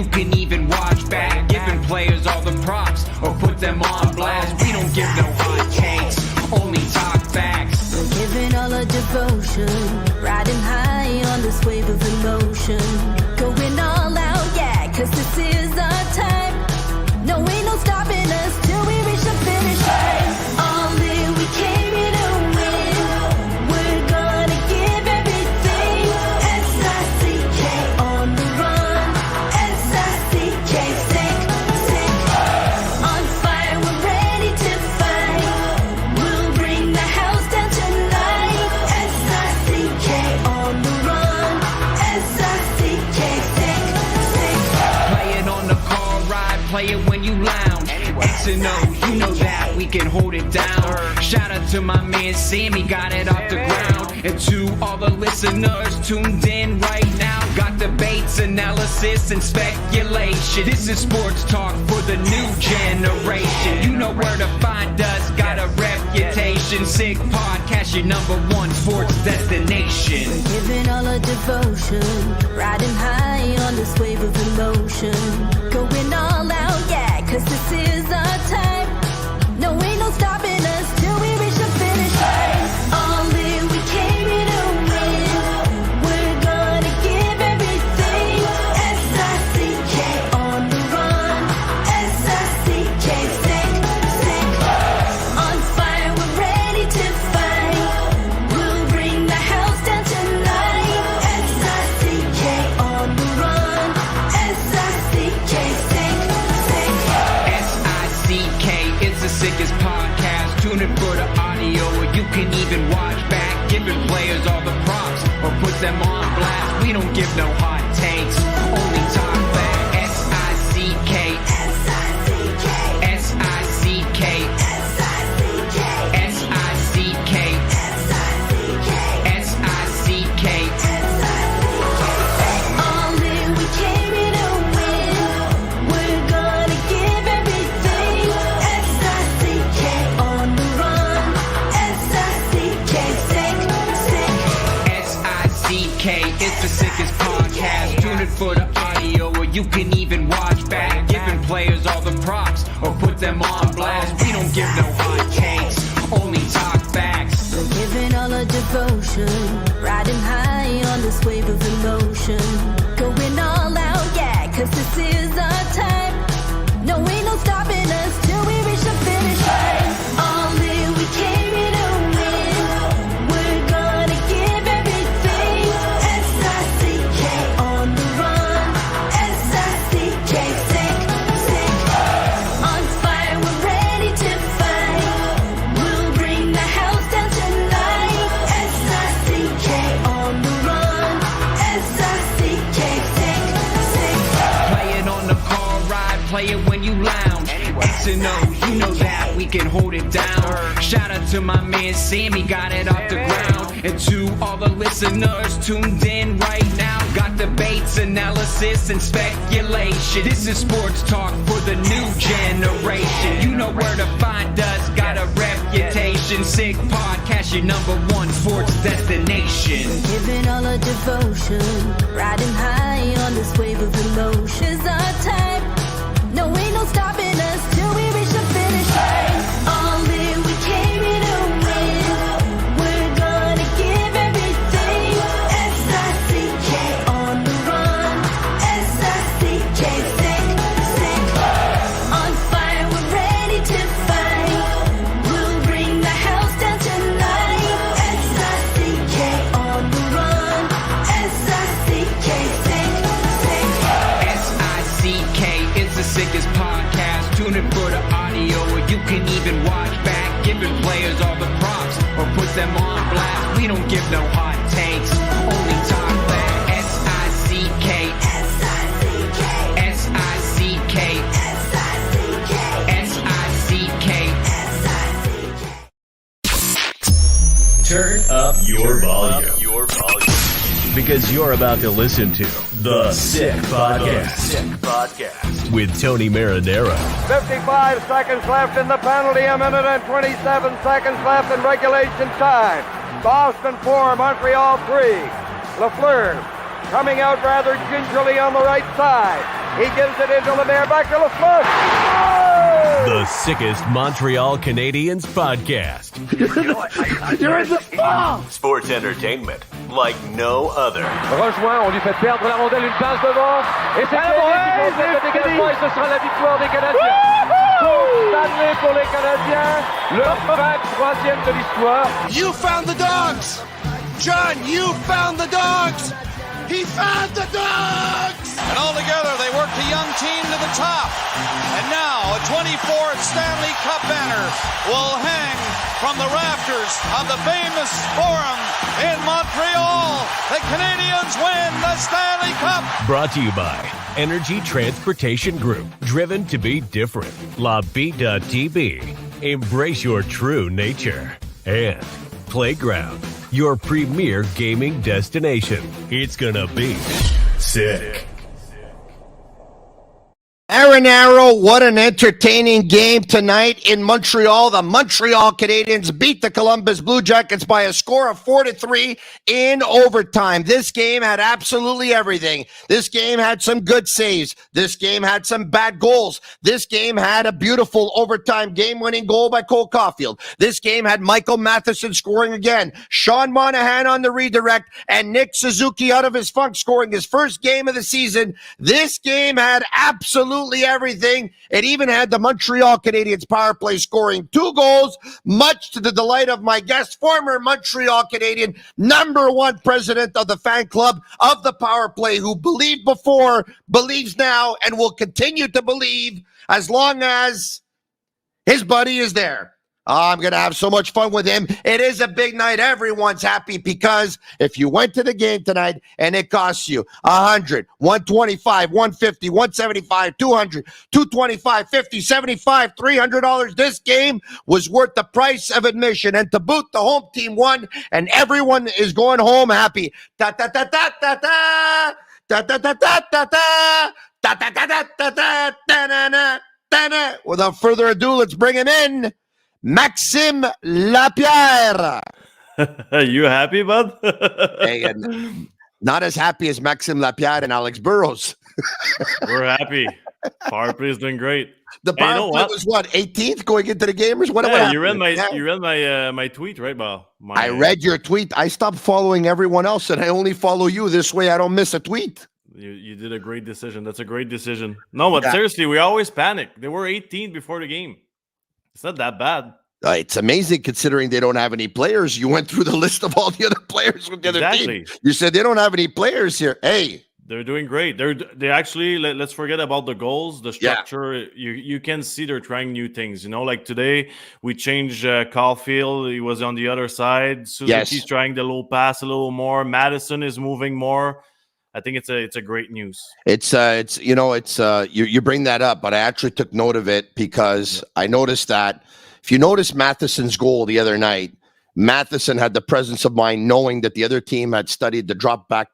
you can even watch back. Giving players all the props or put them on blast. We don't give no hot takes, only talk facts. We're giving all our devotion, riding high on this wave of emotion. Going all out, yeah, cause this is our time. No, ain't no stopping us till we reach the finish line. All in, we came here to win. We're gonna give everything. S-I-C-K on the run. S-I-C-K, sick, sick. On fire, we're ready to fight. We'll bring the house down tonight. S-I-C-K on the run. S-I-C-K, sick, sick. Play it on the car ride, play it when you lounge. X and O, you know that we can hold it down. Shout out to my man Sammy, got it off the ground. And to all the listeners tuned in right now, got debates, analysis, and speculation. This is sports talk for the new generation. You know where to find us, got a reputation. Sick podcast, your #1 sports destination. Giving all our devotion, riding high on this wave of emotion. Going all out, yeah, cause this is our time. No, ain't no stopping us till we reach the finish line. All in, we came here to win. We're gonna give everything. S-I-C-K on the run. S-I-C-K, sick, sick. On fire, we're ready to fight. We'll bring the house down tonight. S-I-C-K on the run. S-I-C-K, sick, sick. S-I-C-K, it's the sickest podcast. Tune in for the audio, or you can even watch back. Giving players all the props or put them on blast. We don't give no hot takes, only talk back. S-I-C-K, S-I-C-K, S-I-C-K, S-I-C-K, S-I-C-K, S-I-C-K, S-I-C-K. all in, we came here to win. We're gonna give everything. S-I-C-K on the run. S-I-C-K, sick, sick. S-I-C-K, it's the sickest podcast. Tune in for the audio, or you can even watch back. Giving players all the props or put them on blast. We don't give no hot takes, only talk facts. We're giving all our devotion, riding high on this wave of emotion. Going all out, yeah, cause this is our time. No, ain't no stopping us till we reach the finish line. All in, we came here to win. We're gonna give everything. S-I-C-K on the run. S-I-C-K, sick, sick. On fire, we're ready to fight. We'll bring the house down tonight. S-I-C-K on the run. S-I-C-K, sick, sick. Play it on the car ride, play it when you lounge. X and O, you know that we can hold it down. Shout out to my man Sammy, got it off the ground. And to all the listeners tuned in right now, got debates, analysis, and speculation. This is sports talk for the new generation. You know where to find us, got a reputation. Sick podcast, your #1 sports destination. Giving all our devotion, riding high on this wave of emotion. It's our time. No, ain't no stopping us till we reach the finish line. All in, we came here to win. We're gonna give everything. S-I-C-K on the run. S-I-C-K, sick, sick. On fire, we're ready to fight. We'll bring the house down tonight. S-I-C-K on the run. S-I-C-K, sick, sick. S-I-C-K, it's the sickest podcast. Tune in for the audio, or you can even watch back. Giving players all the props or put them on blast. We don't give no hot takes, only talk back. S-I-C-K, S-I-C-K, S-I-C-K, S-I-C-K, S-I-C-K. S-I-C-K. Turn up your volume. Because you're about to listen to The Sick Podcast. With Tony Marinaro. 55 seconds left in the penalty, a minute and 27 seconds left in regulation time. Boston 4, Montreal 3. Lafleur coming out rather gingerly on the right side. He gives it into Lemaire, back to Lafleur. The sickest Montreal Canadiens podcast. You're in the fall! Sports entertainment like no other. Rejoint, on lui fait perdre la rondelle, une passe devant. Et c'est le dégagement et ce sera la victoire des Canadiens. Stanley pour les Canadiens, le 23e de l'histoire. You found the dogs! John, you found the dogs! He found the dogs! And all together, they worked a young team to the top. And now, a 24th Stanley Cup banner will hang from the rafters of the famous Forum in Montreal. The Canadiens win the Stanley Cup! Brought to you by Energy Transportation Group. Driven to be different. Bittt. Embrace your true nature. And Playground, your premier gaming destination. It's gonna be sick. Marinaro, what an entertaining game tonight in Montreal. The Montreal Canadiens beat the Columbus Bluejackets by a score of 4-3 in overtime. This game had absolutely everything. This game had some good saves. This game had some bad goals. This game had a beautiful overtime game-winning goal by Cole Caufield. This game had Michael Matheson scoring again, Sean Monahan on the redirect, and Nick Suzuki out of his funk scoring his first game of the season. This game had absolutely everything. It even had the Montreal Canadiens power play scoring 2 goals, much to the delight of my guest, former Montreal Canadian, #1 president of the fan club of the power play, who believed before, believes now, and will continue to believe as long as his buddy is there. I'm going to have so much fun with him. It is a big night. Everyone's happy because if you went to the game tonight and it costs you $100, $125, $150, $175, $200, $225, $50, $75, $300, this game was worth the price of admission. And to boot, the home team won, and everyone is going home happy. Without further ado, let's bring him in. Maxim Lapierre. You happy, bud? Hey, and not as happy as Maxim Lapierre and Alex Burrows. We're happy. Power play is doing great. The power play was what, 18th going into the game? What you read my tweet, right, Bob? I read your tweet. I stopped following everyone else, and I only follow you. This way I don't miss a tweet. You did a great decision. That's a great decision. No, but seriously, we always panic. They were 18 before the game. It's not that bad. It's amazing considering they don't have any players. You went through the list of all the other players with the other team. You said they don't have any players here. Hey, they're doing great. They actually, let's forget about the goals, the structure. Yeah. You can see they're trying new things. You know, like today we changed Caufield. He was on the other side. Suzuki's trying the little pass a little more. Madison is moving more. I think it's a great news. You bring that up, but I actually took note of it because I noticed that if you notice Matheson's goal the other night, Matheson had the presence of mind knowing that the other team had studied the drop back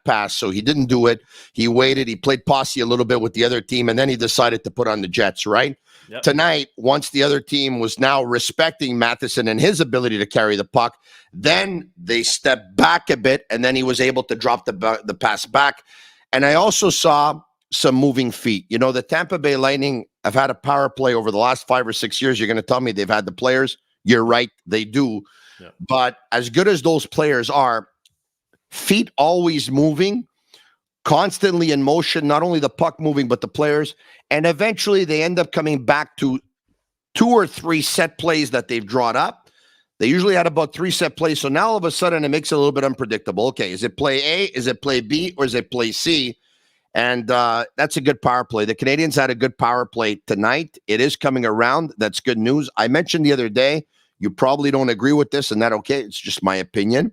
pass, so he didn't do it. He waited. He played posse a little bit with the other team, and then he decided to put on the Jets, right? Yep. Tonight, once the other team was now respecting Matheson and his ability to carry the puck, then they stepped back a bit, and then he was able to drop the pass back. And I also saw some moving feet. You know, the Tampa Bay Lightning have had a power play over the last 5 or 6 years. You're going to tell me they've had the players? You're right, they do. Yeah. But as good as those players are, feet always moving, constantly in motion, not only the puck moving, but the players. And eventually they end up coming back to 2 or 3 set plays that they've drawn up. They usually had about 3 set plays. So now all of a sudden it makes it a little bit unpredictable. Okay, is it play A, is it play B, or is it play C? And that's a good power play. The Canadiens had a good power play tonight. It is coming around. That's good news. I mentioned the other day, you probably don't agree with this, and that's okay. It's just my opinion,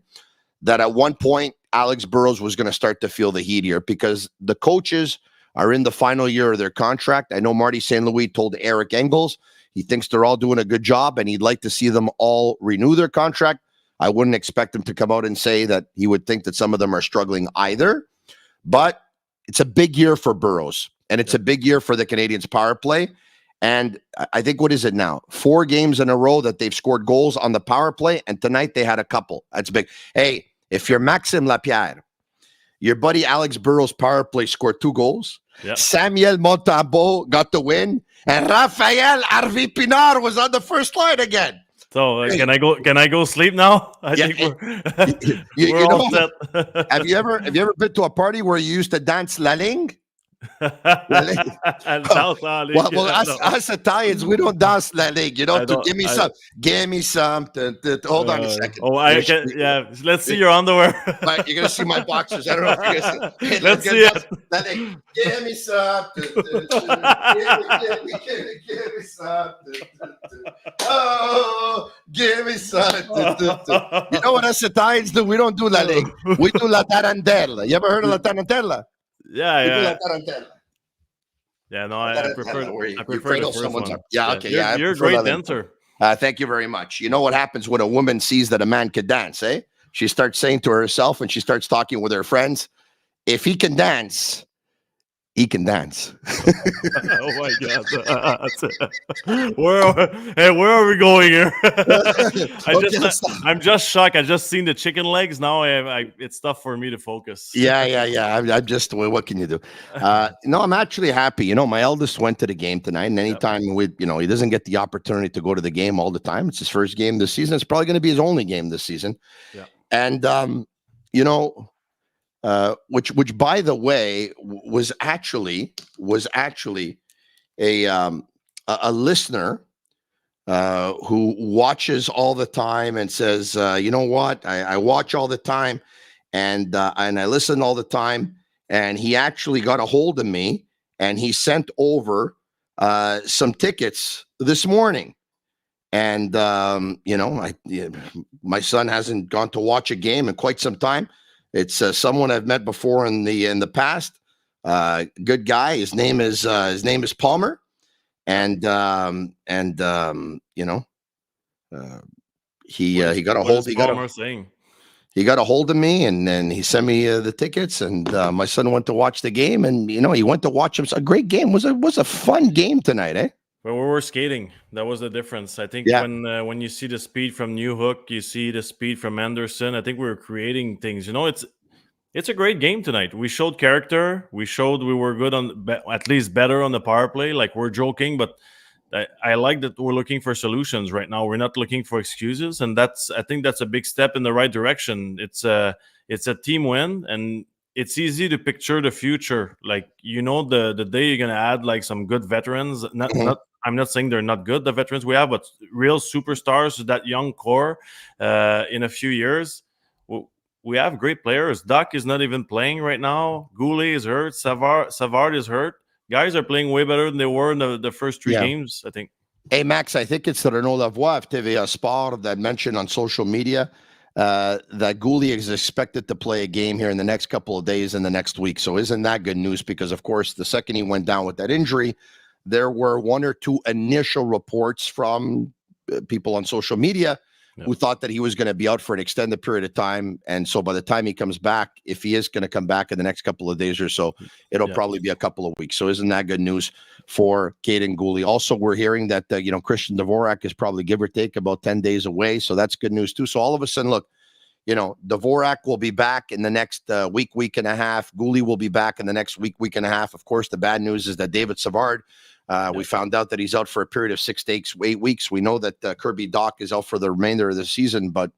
that at one point, Alex Burrows was going to start to feel the heat here because the coaches are in the final year of their contract. I know Marty St. Louis told Eric Engels he thinks they're all doing a good job, and he'd like to see them all renew their contract. I wouldn't expect him to come out and say that he would think that some of them are struggling either, but it's a big year for Burrows, and it's a big year for the Canadiens power play. And I think, what is it now? 4 games in a row that they've scored goals on the power play, and tonight they had a couple. That's big. Hey, if you're Maxim Lapierre, your buddy Alex Burrows' power play scored 2 goals, Yep. Samuel Montembeault got the win, and Raphael Harvey-Pinard was on the first line again. So can I go sleep now? I think we're all set. Have you ever been to a party where you used to dance la ligne? Well, us Italians, we don't dance la ligne. You know, give me some. Hold on a second. Let's see your underwear. You're gonna see my boxers. I don't know if you're gonna see. Let's see it. Give me some. Give me some. Oh, give me some. You know what us Italians do? We don't do la ligne. We do la tarantella. You ever heard of la tarantella? Yeah. Yeah, no, I prefer the first one. Yeah, okay, You're a great dancer. Thank you very much. You know what happens when a woman sees that a man can dance, eh? She starts saying to herself, and she starts talking with her friends, if he can dance, he can dance. Oh my God! Where are we going here? I'm just shocked. I just seen the chicken legs. Now it's tough for me to focus. Yeah. I'm just. What can you do? No, I'm actually happy. You know, my eldest went to the game tonight, and anytime he doesn't get the opportunity to go to the game all the time. It's his first game this season. It's probably going to be his only game this season. Yeah. And which by the way was actually a listener who watches all the time and says, you know what, I watch all the time and I listen all the time, and he actually got a hold of me and he sent over some tickets this morning. And my son hasn't gone to watch a game in quite some time. It's someone I've met before in the past. Good guy. His name is Palmer, and he got a hold. He got a hold of me, and then he sent me the tickets. And my son went to watch the game, and he went to watch him. It's a great game. Was a fun game tonight, eh? Well, we were skating. That was the difference. I think when you see the speed from Newhook, you see the speed from Anderson. I think we were creating things. It's a great game tonight. We showed character. We showed we were good at least better on the power play. Like, we're joking, but I like that we're looking for solutions right now. We're not looking for excuses, and I think that's a big step in the right direction. It's a team win, and it's easy to picture the future. Like, the day you're gonna add like some good veterans. I'm not saying they're not good, the veterans we have, but real superstars, that young core in a few years. We have great players. Duck is not even playing right now. Goulet is hurt. Savard is hurt. Guys are playing way better than they were in the first three games, I think. Hey, Max, I think it's Renaud Lavoie of TVA Sport that mentioned on social media that Goulet is expected to play a game here in the next couple of days in the next week. So isn't that good news? Because, of course, the second he went down with that injury, there were one or two initial reports from people on social media who thought that he was going to be out for an extended period of time. And so by the time he comes back, if he is going to come back in the next couple of days or so, it'll probably be a couple of weeks. So isn't that good news for Kaiden Goulet? Also, we're hearing that, Christian Dvorak is probably, give or take, about 10 days away. So that's good news too. So all of a sudden, look, Dvorak will be back in the next week and a half. Goulet will be back in the next week and a half. Of course, the bad news is that David Savard, we found out that he's out for a period of 6 to 8 weeks. We know that Kirby Dach is out for the remainder of the season, but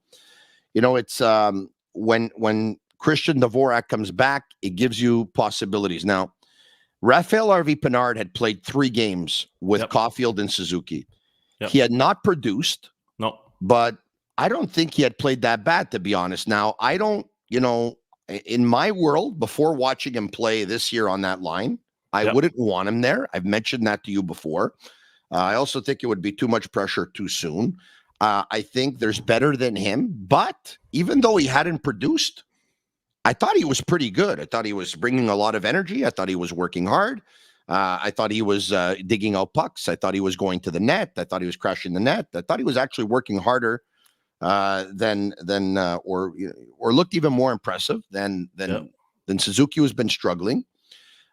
it's when Christian Dvorak comes back, it gives you possibilities. Now, Raphael Harvey-Pinard had played 3 games with Caufield and Suzuki. He had not produced, but I don't think he had played that bad, to be honest. Now, I don't, in my world, before watching him play this year on that line, I wouldn't want him there. I've mentioned that to you before. I also think it would be too much pressure too soon. I think there's better than him, but even though he hadn't produced, I thought he was pretty good. I thought he was bringing a lot of energy. I thought he was working hard. I thought he was digging out pucks. I thought he was going to the net. I thought he was crashing the net. I thought he was actually working harder than looked even more impressive than Suzuki, who's been struggling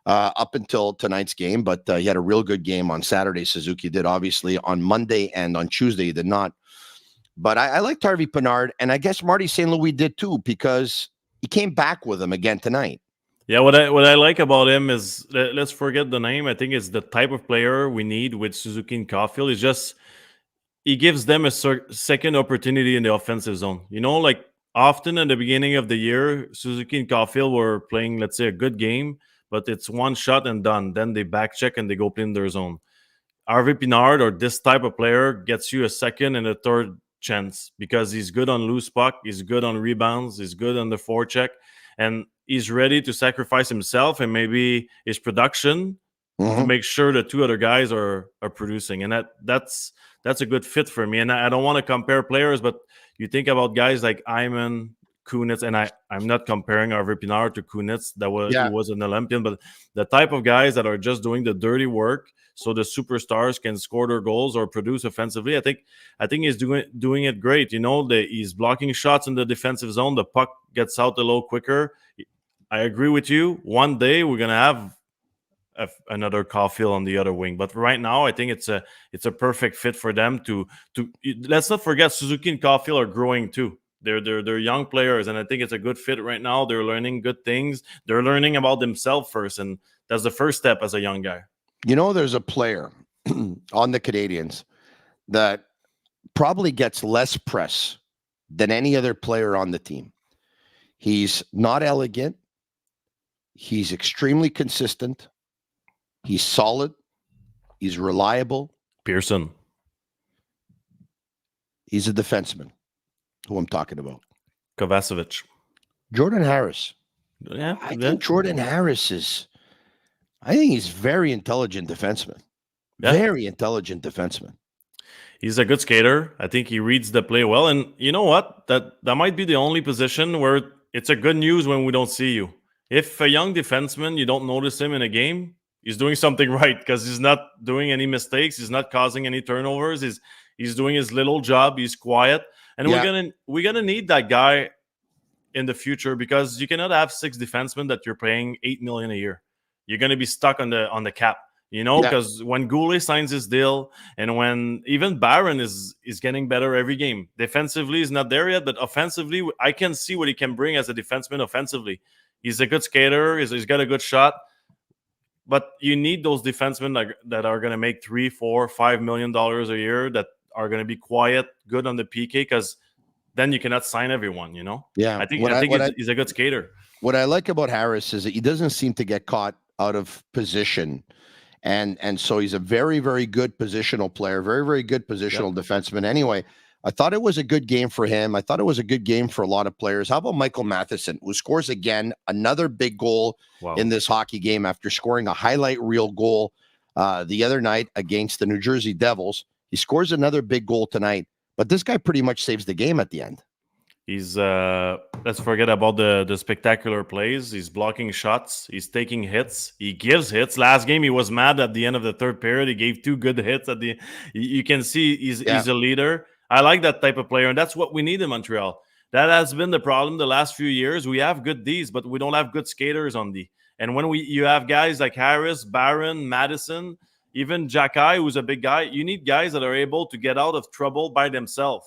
up until tonight's game, but he had a real good game on Saturday. Suzuki did, obviously. On Monday and on Tuesday, he did not. But I liked Harvey-Pinard, and I guess Marty St. Louis did too, because he came back with him again tonight. Yeah, what I like about him is, let's forget the name. I think it's the type of player we need with Suzuki and Caufield. It's just he gives them a second opportunity in the offensive zone. You know, like often at the beginning of the year, Suzuki and Caufield were playing, let's say, a good game, but it's one shot and done. Then they back check and they go play in their zone. Harvey Pinard or this type of player gets you a second and a third chance because he's good on loose puck, he's good on rebounds, he's good on the forecheck, and he's ready to sacrifice himself and maybe his production to make sure the two other guys are producing. And that's a good fit for me. And I don't want to compare players, but you think about guys like Hyman, Kunitz, and I'm not comparing Harvey Pinard to Kunitz. He was an Olympian, but the type of guys that are just doing the dirty work so the superstars can score their goals or produce offensively. I think he's doing it great. You know, he's blocking shots in the defensive zone. The puck gets out a little quicker. I agree with you. One day we're gonna have another Caufield on the other wing, but right now I think it's a perfect fit for them. To let's not forget Suzuki and Caufield are growing too. They're young players, and I think it's a good fit right now. They're learning good things. They're learning about themselves first, and that's the first step as a young guy. You know, there's a player on the Canadiens that probably gets less press than any other player on the team. He's not elegant. He's extremely consistent. He's solid. He's reliable. Pearson. He's a defenseman, who I'm talking about. Kovacevic. Jordan Harris. Yeah, I think Jordan Harris I think he's very intelligent defenseman. Yeah. Very intelligent defenseman. He's a good skater. I think he reads the play well. And you know what? That might be the only position where it's a good news when we don't see you. If a young defenseman, you don't notice him in a game, he's doing something right because he's not doing any mistakes. He's not causing any turnovers. He's doing his little job. He's quiet. And we're gonna need that guy in the future because you cannot have 6 defensemen that you're paying $8 million a year. You're going to be stuck on the cap, you know, because when Goulet signs his deal and when even Barron is getting better every game, defensively he's not there yet, but offensively, I can see what he can bring as a defenseman offensively. He's a good skater. He's got a good shot, but you need those defensemen that are going to make $3, $4, $5 million a year that are going to be quiet, good on the PK, because then you cannot sign everyone, you know? Yeah. I think he's a good skater. What I like about Harris is that he doesn't seem to get caught out of position. And so he's a very, very good positional player, very, very good positional defenseman. Anyway, I thought it was a good game for him. I thought it was a good game for a lot of players. How about Michael Matheson, who scores again, another big goal in this hockey game after scoring a highlight reel goal the other night against the New Jersey Devils. He scores another big goal tonight, but this guy pretty much saves the game at the end. He's let's forget about the spectacular plays. He's blocking shots. He's taking hits. He gives hits. Last game, he was mad at the end of the third period. He gave 2 good hits at the. You can see he's a leader. I like that type of player, and that's what we need in Montreal. That has been the problem the last few years. We have good Ds, but we don't have good skaters on D. And when you have guys like Harris, Barron, Madison, even Jacky, who's a big guy, you need guys that are able to get out of trouble by themselves.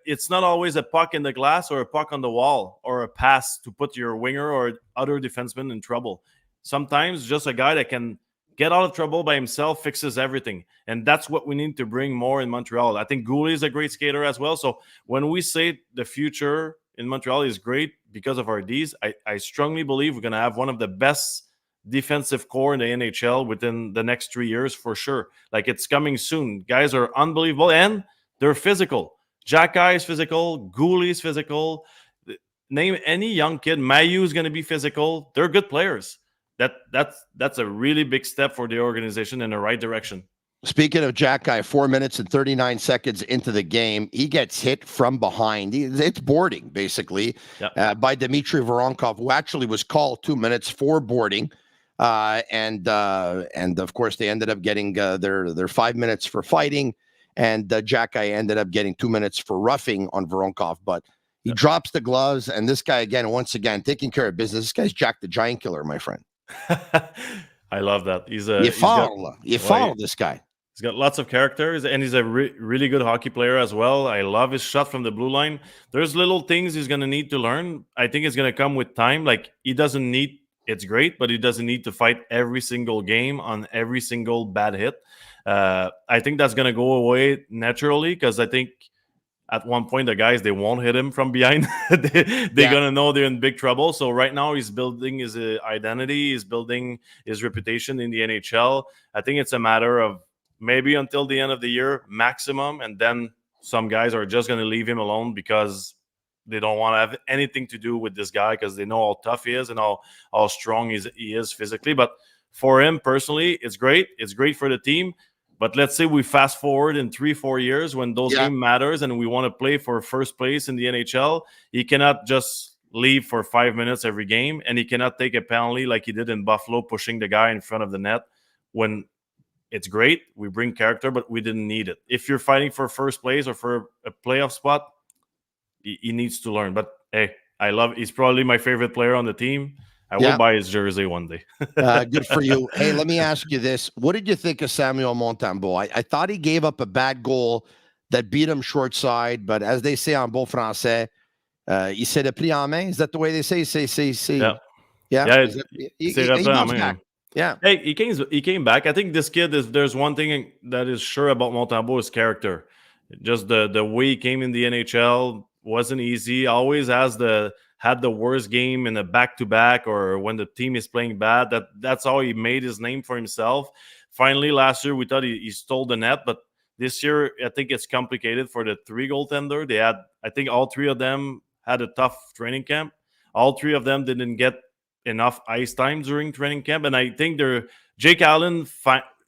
It's not always a puck in the glass or a puck on the wall or a pass to put your winger or other defenseman in trouble. Sometimes just a guy that can get out of trouble by himself fixes everything. And that's what we need to bring more in Montreal. I think Goulet is a great skater as well. So when we say the future in Montreal is great because of our Ds, I strongly believe we're going to have one of the best defensive core in the NHL within the next 3 years for sure. Like, it's coming soon. Guys are unbelievable and they're physical. Jacky is physical. Goulet is physical. Name any young kid. Mayu is going to be physical. They're good players. That's a really big step for the organization in the right direction. Speaking of Jacky, 4 minutes and 39 seconds into the game, he gets hit from behind. It's boarding, basically, by Dmitry Voronkov, who actually was called 2 minutes for boarding. And of course, they ended up getting their 5 minutes for fighting. And Jacky ended up getting 2 minutes for roughing on Voronkov, but he drops the gloves. And this guy, once again, taking care of business. This guy's Jack the Giant Killer, my friend. I love that. You follow this guy. He's got lots of characters, and he's a really good hockey player as well. I love his shot from the blue line. There's little things he's going to need to learn. I think it's going to come with time. Like, he doesn't need, it's great, but he doesn't need to fight every single game on every single bad hit. I think that's going to go away naturally, because I think at one point the guys, they won't hit him from behind. They're going to know they're in big trouble. So right now he's building his identity. He's building his reputation in the NHL. I think it's a matter of maybe until the end of the year maximum, and then some guys are just going to leave him alone because they don't want to have anything to do with this guy, because they know how tough he is and how strong he is physically. But for him personally, it's great. It's great for the team. But let's say we fast forward in 3-4 years when those games matters and we want to play for first place in the NHL. He cannot just leave for 5 minutes every game, and he cannot take a penalty like he did in Buffalo, pushing the guy in front of the net. When it's great, we bring character, but we didn't need it. If you're fighting for first place or for a playoff spot, he needs to learn. But hey, he's probably my favorite player on the team. I will buy his jersey one day. Good for you. Hey, let me ask you this. What did you think of Samuel Montembeault? I thought he gave up a bad goal that beat him short side, but as they say en beau français, il s'est repris en main. Is that the way they say? Yeah. He bounced back. Yeah. Hey, he came back. I think this kid there's one thing that is sure about Montembeault is character. Just the way he came in the NHL wasn't easy. Always had the worst game in a back-to-back, or when the team is playing bad. That's how he made his name for himself. Finally, last year we thought he stole the net, but this year I think it's complicated for the 3 goaltender. I think all 3 of them had a tough training camp. All 3 of them didn't get enough ice time during training camp, and I think Jake Allen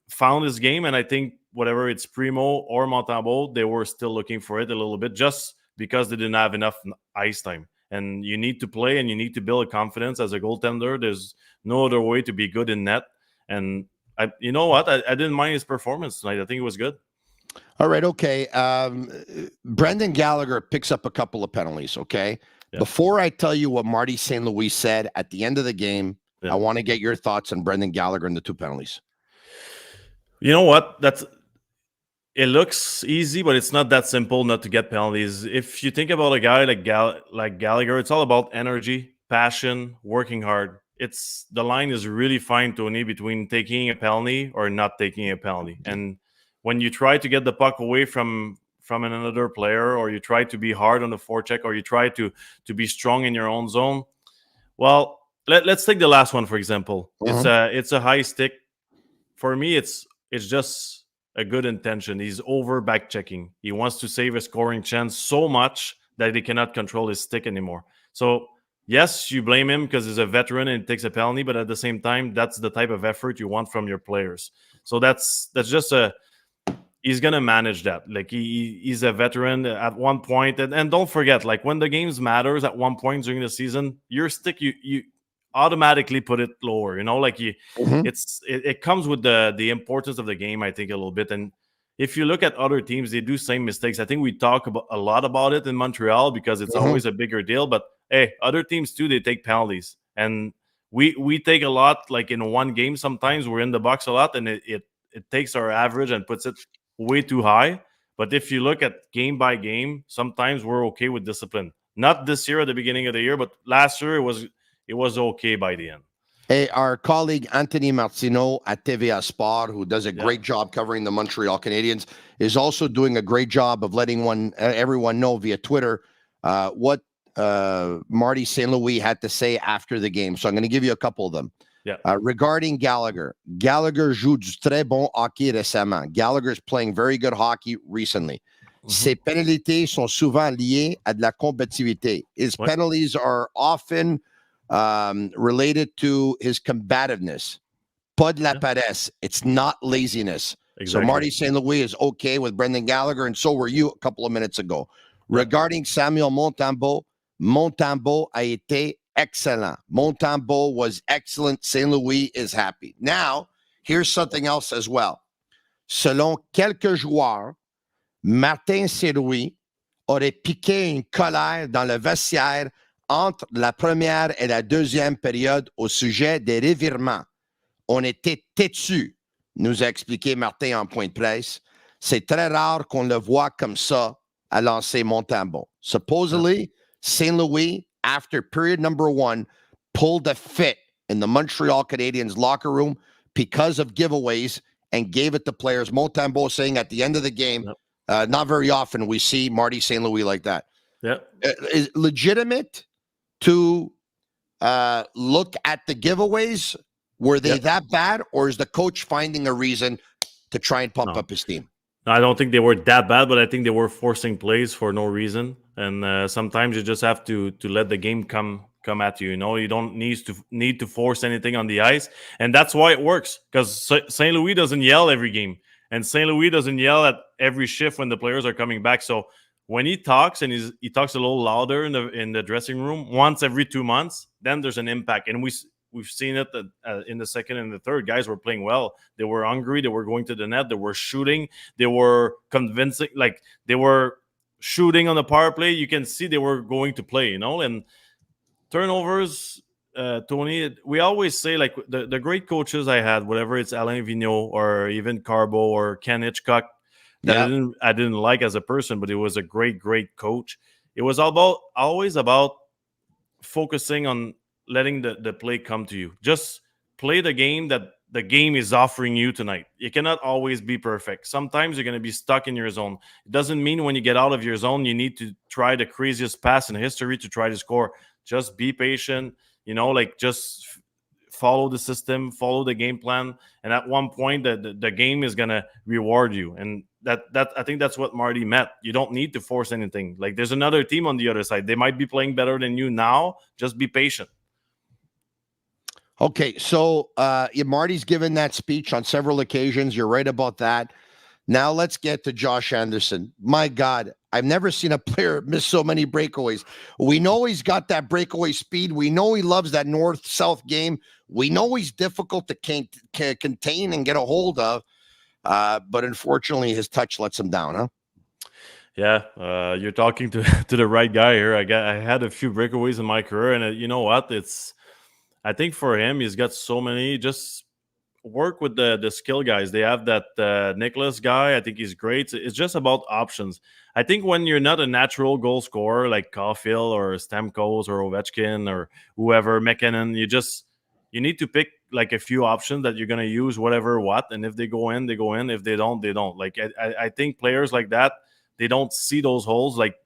found his game, and I think whatever it's Primo or Montembeault, they were still looking for it a little bit, just because they didn't have enough ice time. And you need to play, and you need to build a confidence as a goaltender. There's no other way to be good in net. And you know what? I didn't mind his performance tonight. I think it was good. All right, okay. Brendan Gallagher picks up a couple of penalties, okay? Yeah. Before I tell you what Marty St. Louis said at the end of the game, I want to get your thoughts on Brendan Gallagher and the 2 penalties. You know what? It looks easy, but it's not that simple not to get penalties. If you think about a guy like Gallagher, it's all about energy, passion, working hard. The line is really fine, Tony, between taking a penalty or not taking a penalty. And when you try to get the puck away from another player, or you try to be hard on the forecheck, or you try to be strong in your own zone, well, let's take the last one, for example. It's a high stick. For me, it's just a good intention. He's over back checking. He wants to save a scoring chance so much that he cannot control his stick anymore. So yes, you blame him because he's a veteran and takes a penalty, but at the same time, that's the type of effort you want from your players. So that's just he's gonna manage that. Like he's a veteran at one point, and don't forget, like when the games matters at one point during the season, your stick you automatically put it lower, like it comes with the importance of the game, I think, a little bit. And if you look at other teams, they do same mistakes. I think we talk a lot about it in Montreal because it's always a bigger deal, but hey, other teams too, they take penalties, and we take a lot. Like in one game, sometimes we're in the box a lot, and it takes our average and puts it way too high. But if you look at game by game, sometimes we're okay with discipline. Not this year at the beginning of the year, but last year it was okay by the end. Hey, our colleague Anthony Martineau at TVA Sport, who does a great job covering the Montreal Canadiens, is also doing a great job of letting everyone know via Twitter what Marty St. Louis had to say after the game. So I'm going to give you a couple of them. Yeah. Regarding Gallagher joue du très bon hockey récemment. Gallagher's playing very good hockey recently. Ses pénalités sont souvent liées à de la combativité. His penalties are often related to his combativeness. Pas de la paresse. It's not laziness. Exactly. So Marty St. Louis is okay with Brendan Gallagher, and so were you a couple of minutes ago. Regarding Samuel Montembeault a été excellent. Montembeault was excellent. St. Louis is happy. Now, here's something else as well. Selon quelques joueurs, Martin St. Louis aurait piqué une colère dans le vestiaire entre la première et la deuxième période au sujet des revirements. On était têtus. nous a expliqué Martin en point de presse, c'est très rare qu'on le voit comme ça à lancer Montembeault. Supposedly, St. Louis, after period number 1, pulled a fit in the Montreal Canadiens locker room because of giveaways and gave it to players. Montembeault saying at the end of the game, not very often we see Marty St. Louis like that. Is it legitimate to look at the giveaways? Were they that bad, or is the coach finding a reason to try and pump up his team? No, I don't think they were that bad, but I think they were forcing plays for no reason. And sometimes you just have to let the game come at you. You know, you don't need to force anything on the ice, and that's why it works. Because St. Louis doesn't yell every game, and St. Louis doesn't yell at every shift when the players are coming back. So when he talks, and he talks a little louder in the dressing room once every 2 months, then there's an impact. And we've seen it in the second and the third. Guys were playing well. They were hungry. They were going to the net. They were shooting. They were convincing. Like, they were shooting on the power play. You can see they were going to play, you know. And turnovers, Tony, we always say, like, the great coaches I had, whatever it's Alain Vigneault or even Carbo or Ken Hitchcock, that I didn't like as a person, but it was a great coach. It was always about focusing on letting the play come to you. Just play the game that the game is offering you tonight. You cannot always be perfect. Sometimes you're going to be stuck in your zone. It doesn't mean when you get out of your zone, you need to try the craziest pass in history to try to score. Just be patient, you know, like, just follow the system, follow the game plan. And at one point, the game is going to reward you. And that I think that's what Marty meant. You don't need to force anything. Like, there's another team on the other side. They might be playing better than you now. Just be patient. Okay, so Marty's given that speech on several occasions. You're right about that. Now let's get to Josh Anderson. My God, I've never seen a player miss so many breakaways. We know he's got that breakaway speed. We know he loves that north-south game. We know he's difficult to contain and get a hold of. But unfortunately, his touch lets him down, huh? Yeah, you're talking to the right guy here. I had a few breakaways in my career, and you know what? I think for him, he's got so many. Just work with the skill guys. They have that Nicholas guy. I think he's great. It's just about options. I think when you're not a natural goal scorer like Caufield or Stamkos or Ovechkin or whoever, McKinnon, you need to pick like a few options that you're going to use whatever what. And if they go in, they go in. If they don't, they don't. Like, I think players like that, they don't see those holes like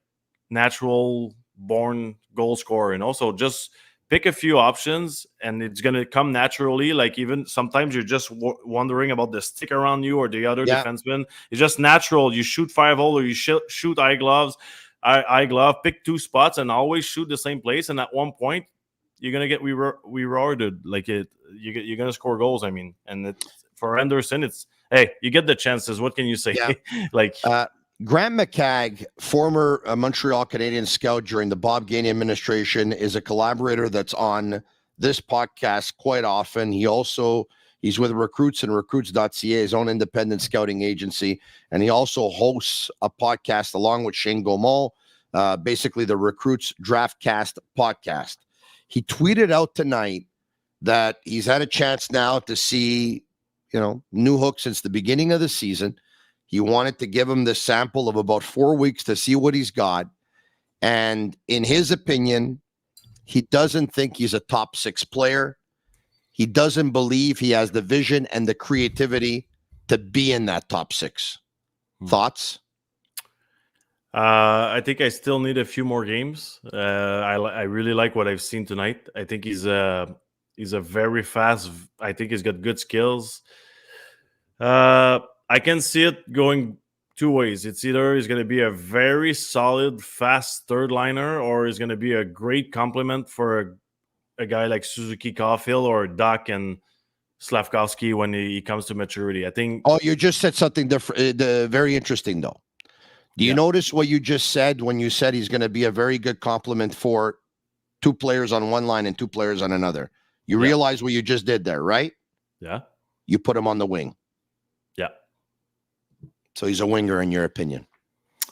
natural born goal scorer. And also just pick a few options and it's going to come naturally. Like, even sometimes you're just wondering about the stick around you or the other defenseman. It's just natural. You shoot 5-hole or you shoot eye glove, pick two spots and always shoot the same place. And at one point, you're going to get rewarded. Like, you're going to score goals, I mean. And for Anderson, hey, you get the chances. What can you say? Yeah. Grant McCagg, former Montreal Canadiens scout during the Bob Gainey administration, is a collaborator that's on this podcast quite often. He's with Recruits and Recruits.ca, his own independent scouting agency, and he also hosts a podcast along with Shane Gaumont, basically the Recruits Draftcast podcast. He tweeted out tonight that he's had a chance now to see, Newhook since the beginning of the season. He wanted to give him the sample of about 4 weeks to see what he's got. And in his opinion, he doesn't think he's a top 6 player. He doesn't believe he has the vision and the creativity to be in that top 6. Thoughts? I think I still need a few more games. I really like what I've seen tonight. I think he's a very fast. I think he's got good skills. I can see it going two ways. It's either he's going to be a very solid, fast third liner, or he's going to be a great complement for a guy like Suzuki, Caufield, or Doc and Slafkovsky when he comes to maturity. I think. Oh, you just said something different. Very interesting, though. Do you notice what you just said when you said he's going to be a very good complement for 2 players on one line and 2 players on another? You realize what you just did there, right? Yeah. You put him on the wing. Yeah. So he's a winger in your opinion?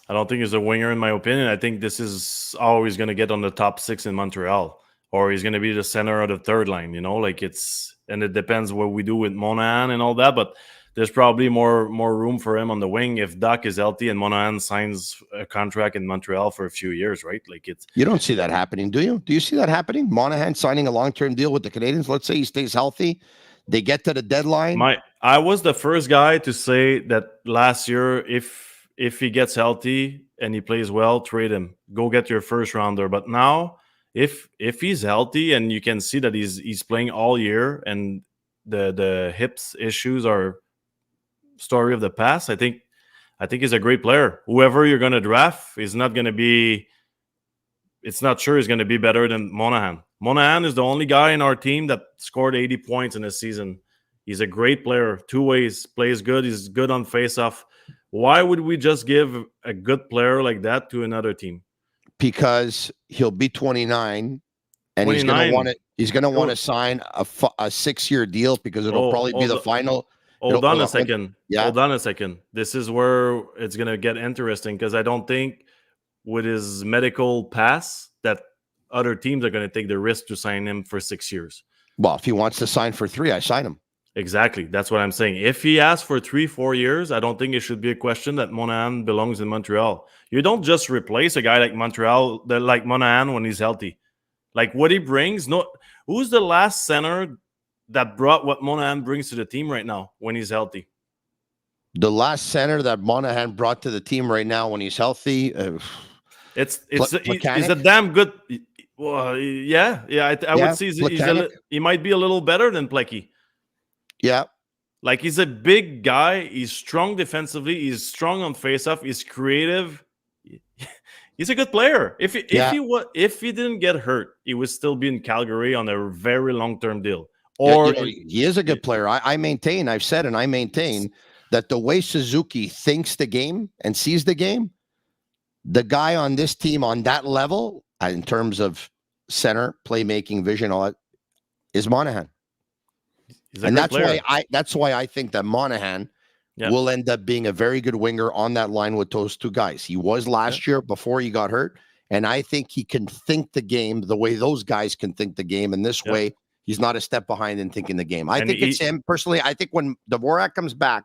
I don't think he's a winger in my opinion. I think this is always going to get on the top 6 in Montreal, or he's going to be the center of the third line, and it depends what we do with Monahan and all that. But there's probably more room for him on the wing if Doc is healthy and Monahan signs a contract in Montreal for a few years, right? Like you don't see that happening, do you? Do you see that happening? Monahan signing a long-term deal with the Canadiens. Let's say he stays healthy. They get to the deadline. I was the first guy to say that last year, if he gets healthy and he plays well, trade him. Go get your first rounder. But now, if he's healthy and you can see that he's playing all year and the hips issues are story of the past, I think he's a great player. Whoever you're going to draft is not going to be. It's not sure he's going to be better than Monahan. Monahan is the only guy in our team that scored 80 points in a season. He's a great player. 2 ways, plays good. He's good on face-off. Why would we just give a good player like that to another team? Because he'll be 29, and 29. He's going to want to sign a 6-year deal because it'll probably be the final. Hold on a second. Hold on a second. This is where it's going to get interesting because I don't think with his medical pass that other teams are going to take the risk to sign him for 6 years. Well, if he wants to sign for 3, I sign him. Exactly. That's what I'm saying. If he asks for 3-4 years, I don't think it should be a question that Monahan belongs in Montreal. You don't just replace a guy like like Monahan when he's healthy. Like what he brings. No, who's the last center that brought what Monahan brings to the team right now when he's healthy? The last center that Monahan brought to the team right now when he's healthy. He's a damn good. Well, yeah. I would say he might be a little better than Plecky. Yeah. Like he's a big guy. He's strong defensively. He's strong on faceoff. He's creative. He's a good player. If he didn't get hurt, he would still be in Calgary on a very long-term deal. Or he is a good player. I maintain that the way Suzuki thinks the game and sees the game, the guy on this team on that level, in terms of center, playmaking, vision, all that, is Monahan. And that's why I think that Monahan will end up being a very good winger on that line with those two guys. He was last year before he got hurt, and I think he can think the game the way those guys can think the game. And this way, he's not a step behind in thinking the game. I think it's him personally. I think when Dvorak comes back,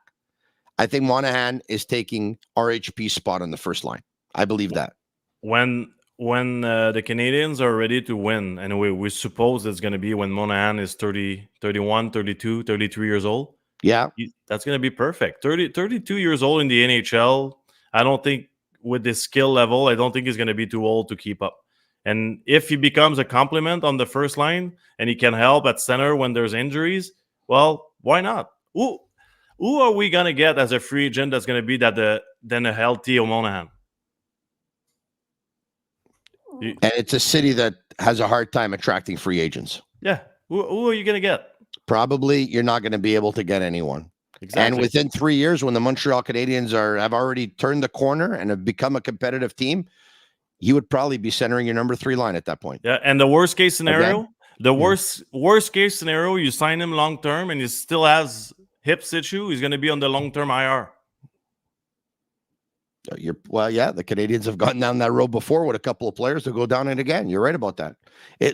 I think Monahan is taking RHP's spot on the first line. I believe that. When the Canadiens are ready to win, and we suppose it's going to be when Monahan is 30, 31, 32, 33 years old. Yeah. That's going to be perfect. 32 years old in the NHL. I don't think with this skill level, I don't think he's going to be too old to keep up. And if he becomes a complement on the first line and he can help at center when there's injuries, well, why not? Who are we going to get as a free agent that's going to be than a healthy Monahan? And it's a city that has a hard time attracting free agents. Yeah. Who are you going to get? Probably you're not going to be able to get anyone. Exactly. And within 3 years, when the Montreal Canadiens have already turned the corner and have become a competitive team, he would probably be centering your number 3 line at that point. Yeah. And the worst case scenario, worst case scenario, you sign him long term and he still has hips issue. He's going to be on the long term IR. The Canadiens have gone down that road before with a couple of players to go down it again. You're right about that.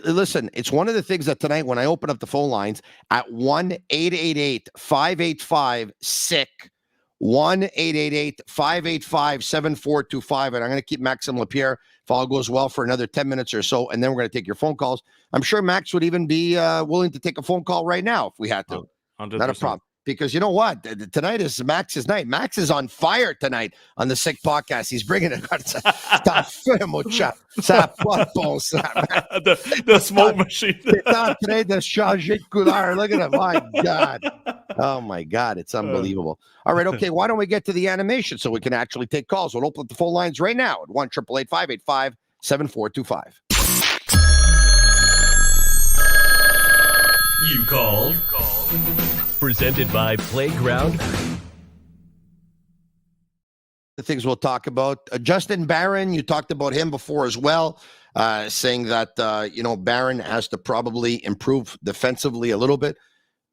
Listen, it's one of the things that tonight when I open up the phone lines at 1-888-585-SICK, 1-888-585-7425, and I'm going to keep Maxim Lapierre if all goes well for another 10 minutes or so, and then we're going to take your phone calls. I'm sure Max would even be willing to take a phone call right now if we had to. 100%. Not a problem. Because you know what? Tonight is Max's night. Max is on fire tonight on the Sick Podcast. He's bringing it. The smoke machine. Look at him. My God. Oh, my God. It's unbelievable. All right. Okay. Why don't we get to the animation so we can actually take calls? We'll open up the phone lines right now at 1-888-585-7425. You called. Presented by Playground. The things we'll talk about. Justin Barron, you talked about him before as well, saying that, Barron has to probably improve defensively a little bit.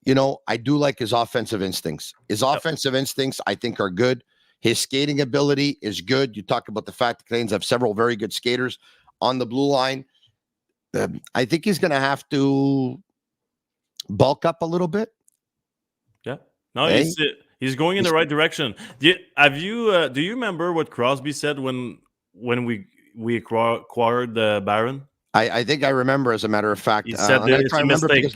I do like his offensive instincts. His offensive instincts, I think, are good. His skating ability is good. You talk about the fact the Canadiens have several very good skaters on the blue line. I think he's going to have to bulk up a little bit. Yeah. No, He's going in the right direction. Do you remember what Crosby said when we acquired Barron? I think I remember, as a matter of fact. He said that it's a mistake.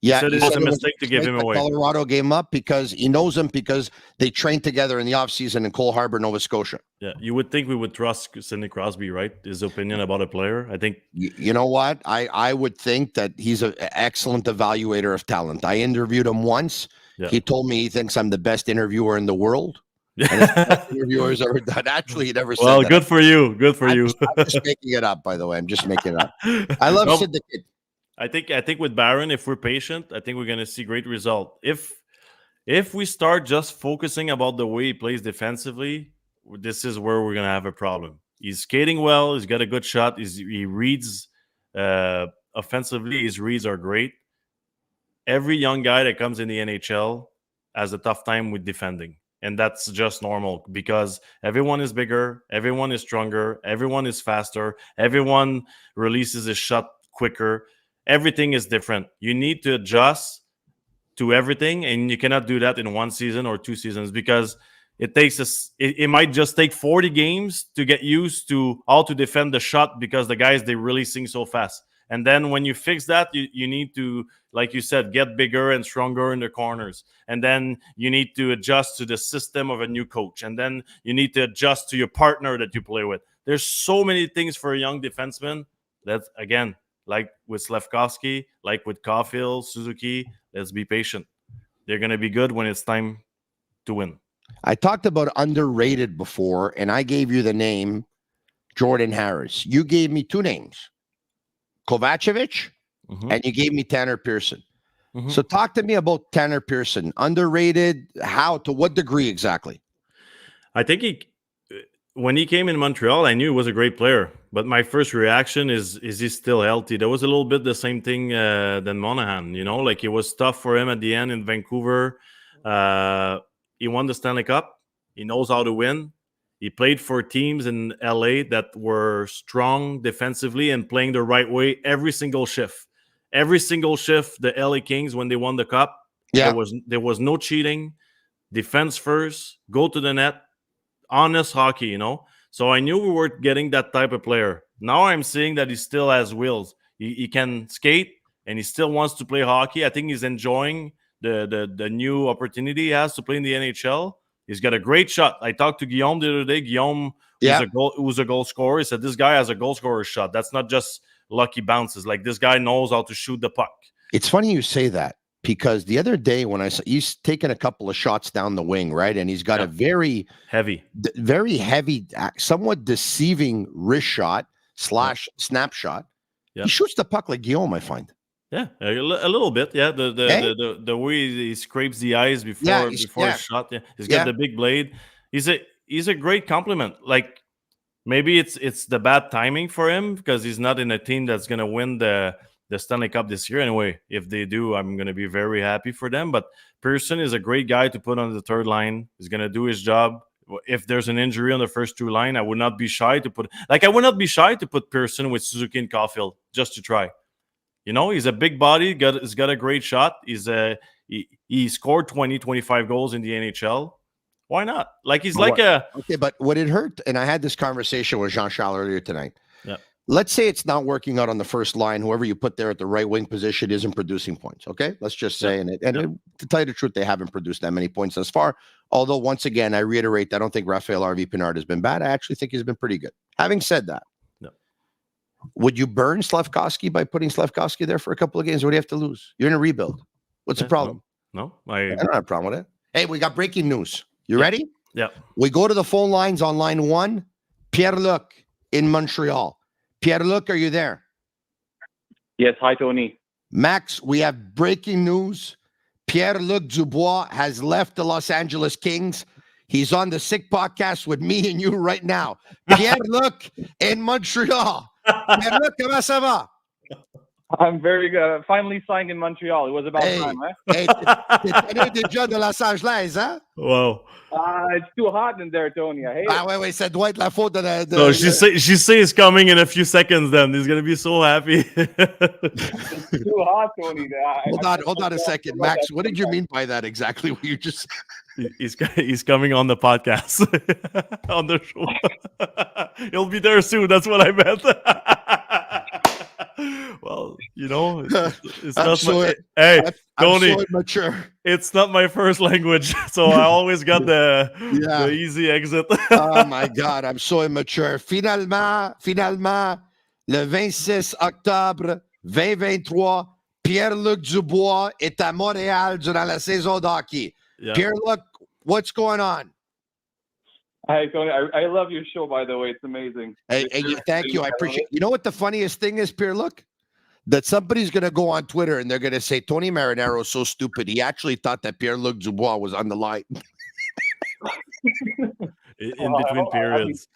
He said it was a mistake to give him away. Colorado game up because he knows him because they trained together in the offseason in Cole Harbour, Nova Scotia. Yeah, you would think we would trust Sidney Crosby, right? His opinion about a player. I think. You know what? I would think that he's an excellent evaluator of talent. I interviewed him once. Yeah. He told me he thinks I'm the best interviewer in the world. And it's the best interviewers ever done. Actually, he never said that. Well, good for you. Good for you. I'm just making it up, by the way. I'm just making it up. I love Sid the Kid. I think with Barron, if we're patient, I think we're going to see great result. If we start just focusing about the way he plays defensively, this is where we're going to have a problem. He's skating well. He's got a good shot. He reads offensively. His reads are great. Every young guy that comes in the NHL has a tough time with defending. And that's just normal because everyone is bigger, everyone is stronger, everyone is faster, everyone releases his shot quicker. Everything is different. You need to adjust to everything, and you cannot do that in one season or 2 seasons because it takes us. It might just take 40 games to get used to how to defend the shot because the guys, they really sing so fast. And then when you fix that, you need to, like you said, get bigger and stronger in the corners. And then you need to adjust to the system of a new coach. And then you need to adjust to your partner that you play with. There's so many things for a young defenseman that, again, like with Slafkovsky, like with Caufield, Suzuki, let's be patient. They're going to be good when it's time to win. I talked about underrated before, and I gave you the name Jordan Harris. You gave me 2 names, Kovacevic, and you gave me Tanner Pearson. So talk to me about Tanner Pearson. Underrated, how, to what degree exactly? I think when he came in Montreal, I knew he was a great player. But my first reaction is he still healthy? There was a little bit the same thing than Monahan, like it was tough for him at the end in Vancouver. He won the Stanley Cup. He knows how to win. He played for teams in LA that were strong defensively and playing the right way every single shift. Every single shift, the LA Kings, when they won the Cup, there was no cheating, defense first, go to the net, honest hockey, So I knew we were getting that type of player. Now I'm seeing that he still has wheels. He can skate, and he still wants to play hockey. I think he's enjoying the new opportunity he has to play in the NHL. He's got a great shot. I talked to Guillaume the other day. Guillaume, who's a goal scorer, he said this guy has a goal scorer shot. That's not just lucky bounces. Like, this guy knows how to shoot the puck. It's funny you say that because the other day when I saw he's taken a couple of shots down the wing, right? And he's got a very heavy, somewhat deceiving wrist shot / snapshot. He shoots the puck like Guillaume, I find. Yeah, a little bit. Yeah, the way he scrapes the ice before his shot. Yeah, he's got the big blade. He's a great compliment. Like, maybe it's the bad timing for him because he's not in a team that's gonna win the Stanley Cup this year. Anyway, if they do, I'm gonna be very happy for them. But Pearson is a great guy to put on the third line. He's gonna do his job. If there's an injury on the first 2 line, I would not be shy to put Pearson with Suzuki and Caufield just to try. He's a big body. He's got a great shot. He scored 20, 25 goals in the NHL. Why not? Like, he's like okay, but would it hurt? And I had this conversation with Jean-Charles earlier tonight. Yeah. Let's say it's not working out on the first line. Whoever you put there at the right wing position isn't producing points. Okay, let's just say, to tell you the truth, they haven't produced that many points thus far. Although, once again, I reiterate, I don't think Raphael Harvey-Pinard has been bad. I actually think he's been pretty good. Having said that, would you burn Slafkovsky by putting Slafkovsky there for a couple of games? What do you have to lose? You're in a rebuild. What's the problem? No, I don't have a problem with it. Hey, we got breaking news. You ready? Yeah. We go to the phone lines on line 1. Pierre-Luc in Montreal. Pierre-Luc, are you there? Yes. Hi, Tony. Max, we have breaking news. Pierre-Luc Dubois has left the Los Angeles Kings. He's on the Sick Podcast with me and you right now. Pierre-Luc in Montreal. Pierre-Luc, comment ça va? I'm very good. Finally signed in Montreal. It was about time, eh? Hey, t'es déjà de Los Angeles, hein? Wow. It's too hot in there, Tony. I hate it. Ah ouais, ça doit être la faute de... So she say he's coming in a few seconds. Then he's gonna be so happy. It's too hot, Tony. Hold on a second, Max. What did you mean by that exactly? What you just... He's coming on the podcast on the show. He'll be there soon. That's what I meant. Well, you know, it's not so, hey, Tony, I'm so immature. It's not my first language, so I always got the easy exit. Oh my God, I'm so immature. Finalement, le 26 octobre 2023, Pierre-Luc Dubois est à Montréal durant la saison d'hockey. Yeah. Pierre-Luc, what's going on? Hi, Tony. I love your show, by the way. It's amazing. Hey, thank you. I appreciate it. You know what the funniest thing is, Pierre-Luc? That somebody's going to go on Twitter and they're going to say, Tony Marinaro is so stupid. He actually thought that Pierre-Luc Dubois was on the line. in between periods.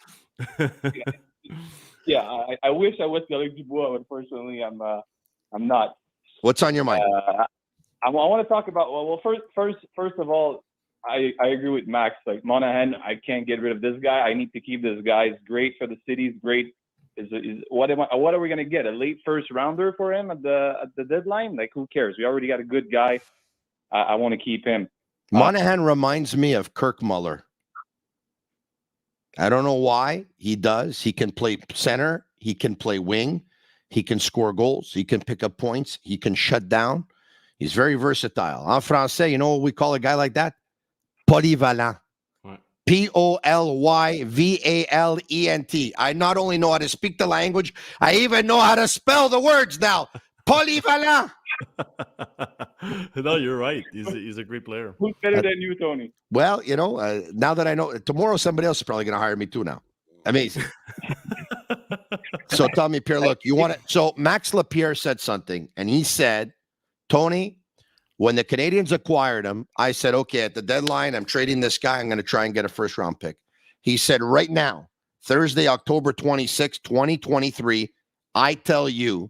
I wish I was Pierre-Luc Dubois, but personally, I'm not. What's on your mind? I want to talk about, first of all, I agree with Max. Like Monahan, I can't get rid of this guy. I need to keep this guy. He's great for the city. He's great. What are we gonna get? A late first rounder for him at the deadline? Like, who cares? We already got a good guy. I want to keep him. Monahan reminds me of Kirk Muller. I don't know why. He does. He can play center. He can play wing. He can score goals. He can pick up points. He can shut down. He's very versatile. En français, you know what we call a guy like that? Polyvalent. Polyvalent. I not only know how to speak the language, I even know how to spell the words now. Polyvalent. No, you're right. He's a great player. Who's better than you, Tony? Well, you know, now that I know, tomorrow somebody else is probably going to hire me too now. Amazing. So tell me, Pierre-Luc, you want to... So Max Lapierre said something, and he said, Tony, when the Canadians acquired him, I said, okay, at the deadline, I'm trading this guy. I'm going to try and get a first-round pick. He said, right now, Thursday, October 26, 2023, I tell you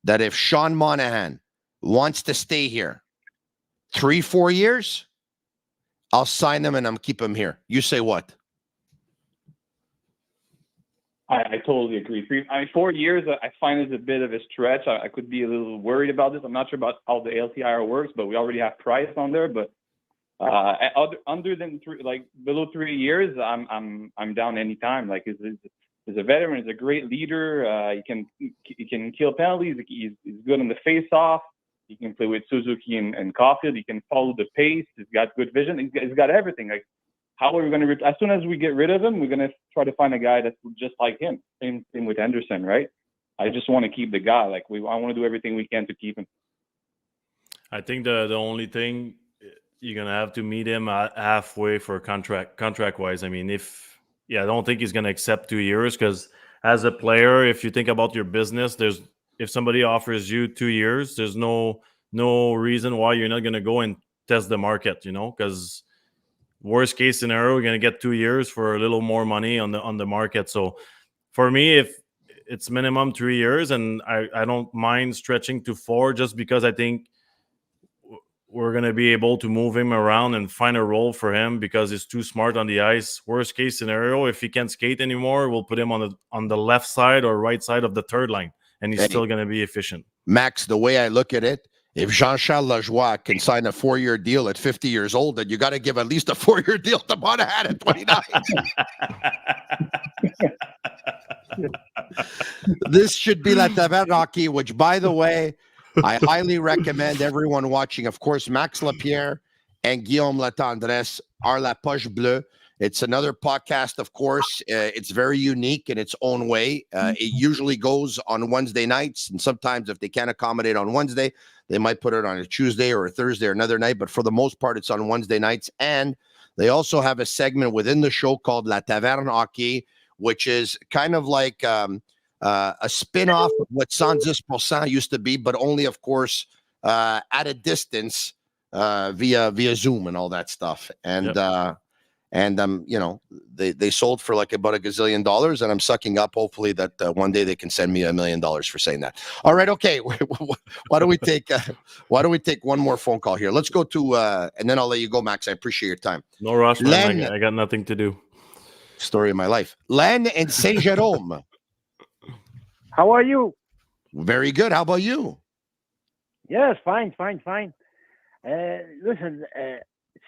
that if Sean Monahan wants to stay here 3-4 years, I'll sign him and I'm keep him here. You say what? I totally agree. 4 years, I find is a bit of a stretch. I could be a little worried about this. I'm not sure about how the LTIR works, but we already have Price on there. But under than below 3 years, I'm down anytime. Like he's a veteran. He's a great leader. He can kill penalties. He's good on the face-off. He can play with Suzuki and Caufield. He can follow the pace. He's got good vision. He's got everything. Like, how are we going to? As soon as we get rid of him, we're going to try to find a guy that's just like him. Same with Henderson, right? I just want to keep the guy. Like I want to do everything we can to keep him. I think the only thing you're going to have to meet him halfway for contract wise. I mean, I don't think he's going to accept 2 years because as a player, if you think about your business, if somebody offers you 2 years, there's no reason why you're not going to go and test the market. You know, because worst case scenario, we're going to get 2 years for a little more money on the market. So for me, if it's minimum 3 years, and I don't mind stretching to 4 just because I think we're going to be able to move him around and find a role for him because he's too smart on the ice. Worst case scenario, if he can't skate anymore, we'll put him on the left side or right side of the third line, and he's still going to be efficient. Max, the way I look at it, if Jean-Charles Lajoie can sign a 4-year deal at 50 years old, then you got to give at least a 4-year deal to Monahan at 29. This should be La Taverne Hockey, which, by the way, I highly recommend everyone watching. Of course, Max Lapierre and Guillaume Latendresse are La Poche Bleue. It's another podcast, of course. It's very unique in its own way. It usually goes on Wednesday nights, and sometimes if they can't accommodate on Wednesday, they might put it on a Tuesday or a Thursday or another night. But for the most part, it's on Wednesday nights. And they also have a segment within the show called La Taverne Hockey, which is kind of like a spin-off of what 110% used to be, but only, of course, at a distance via Zoom and all that stuff. And And they sold for like about $1 gazillion, and I'm sucking up. Hopefully that one day they can send me $1 million for saying that. All right, okay. Why don't we take one more phone call here? Let's go to and then I'll let you go, Max. I appreciate your time. No rush, man. I got nothing to do. Story of my life. Len and Saint Jerome. How are you? Very good. How about you? Yes, fine. Listen,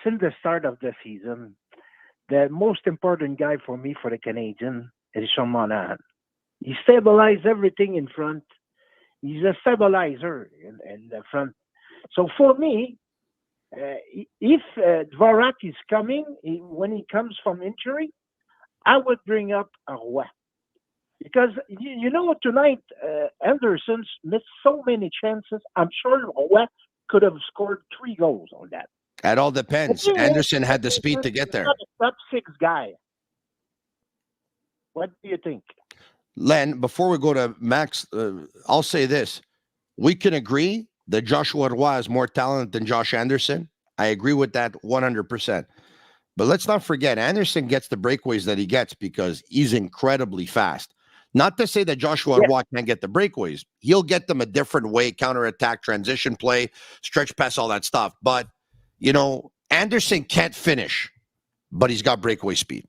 since the start of the season, the most important guy for me for the Canadian is Monahan. He stabilized everything in front. He's a stabilizer in the front. So for me, if Dvorak is coming, when he comes from injury, I would bring up Roy. Because, tonight, Anderson missed so many chances. I'm sure Roy could have scored 3 goals on that. It all depends. Anderson had the speed to get there. Top 6 guy. What do you think? Len, before we go to Max, I'll say this. We can agree that Joshua Roy is more talented than Josh Anderson. I agree with that 100%. But let's not forget, Anderson gets the breakaways that he gets because he's incredibly fast. Not to say that Joshua Roy can't get the breakaways. He'll get them a different way, counterattack, transition play, stretch pass, all that stuff. But Anderson can't finish, but he's got breakaway speed.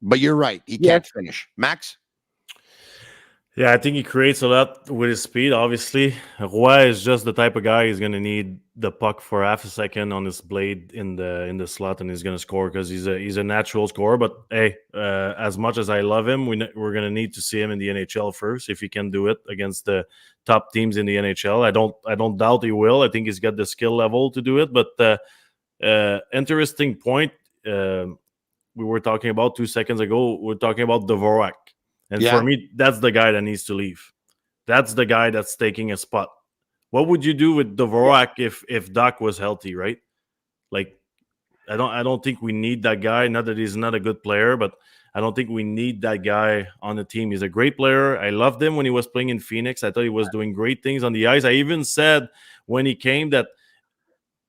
But you're right. He can't finish. Max? Yeah, I think he creates a lot with his speed, obviously. Roy is just the type of guy who's going to need the puck for half a second on his blade in the slot, and he's going to score because he's a natural scorer. But, hey, as much as I love him, we're going to need to see him in the NHL first if he can do it against the top teams in the NHL. I don't doubt he will. I think he's got the skill level to do it. But interesting point we were talking about 2 seconds ago. We're talking about Dvorak. And for me, that's the guy that needs to leave. That's the guy that's taking a spot. What would you do with Dvorak if Doc was healthy, right? Like, I don't think we need that guy. Not that he's not a good player, but I don't think we need that guy on the team. He's a great player. I loved him when he was playing in Phoenix. I thought he was doing great things on the ice. I even said when he came that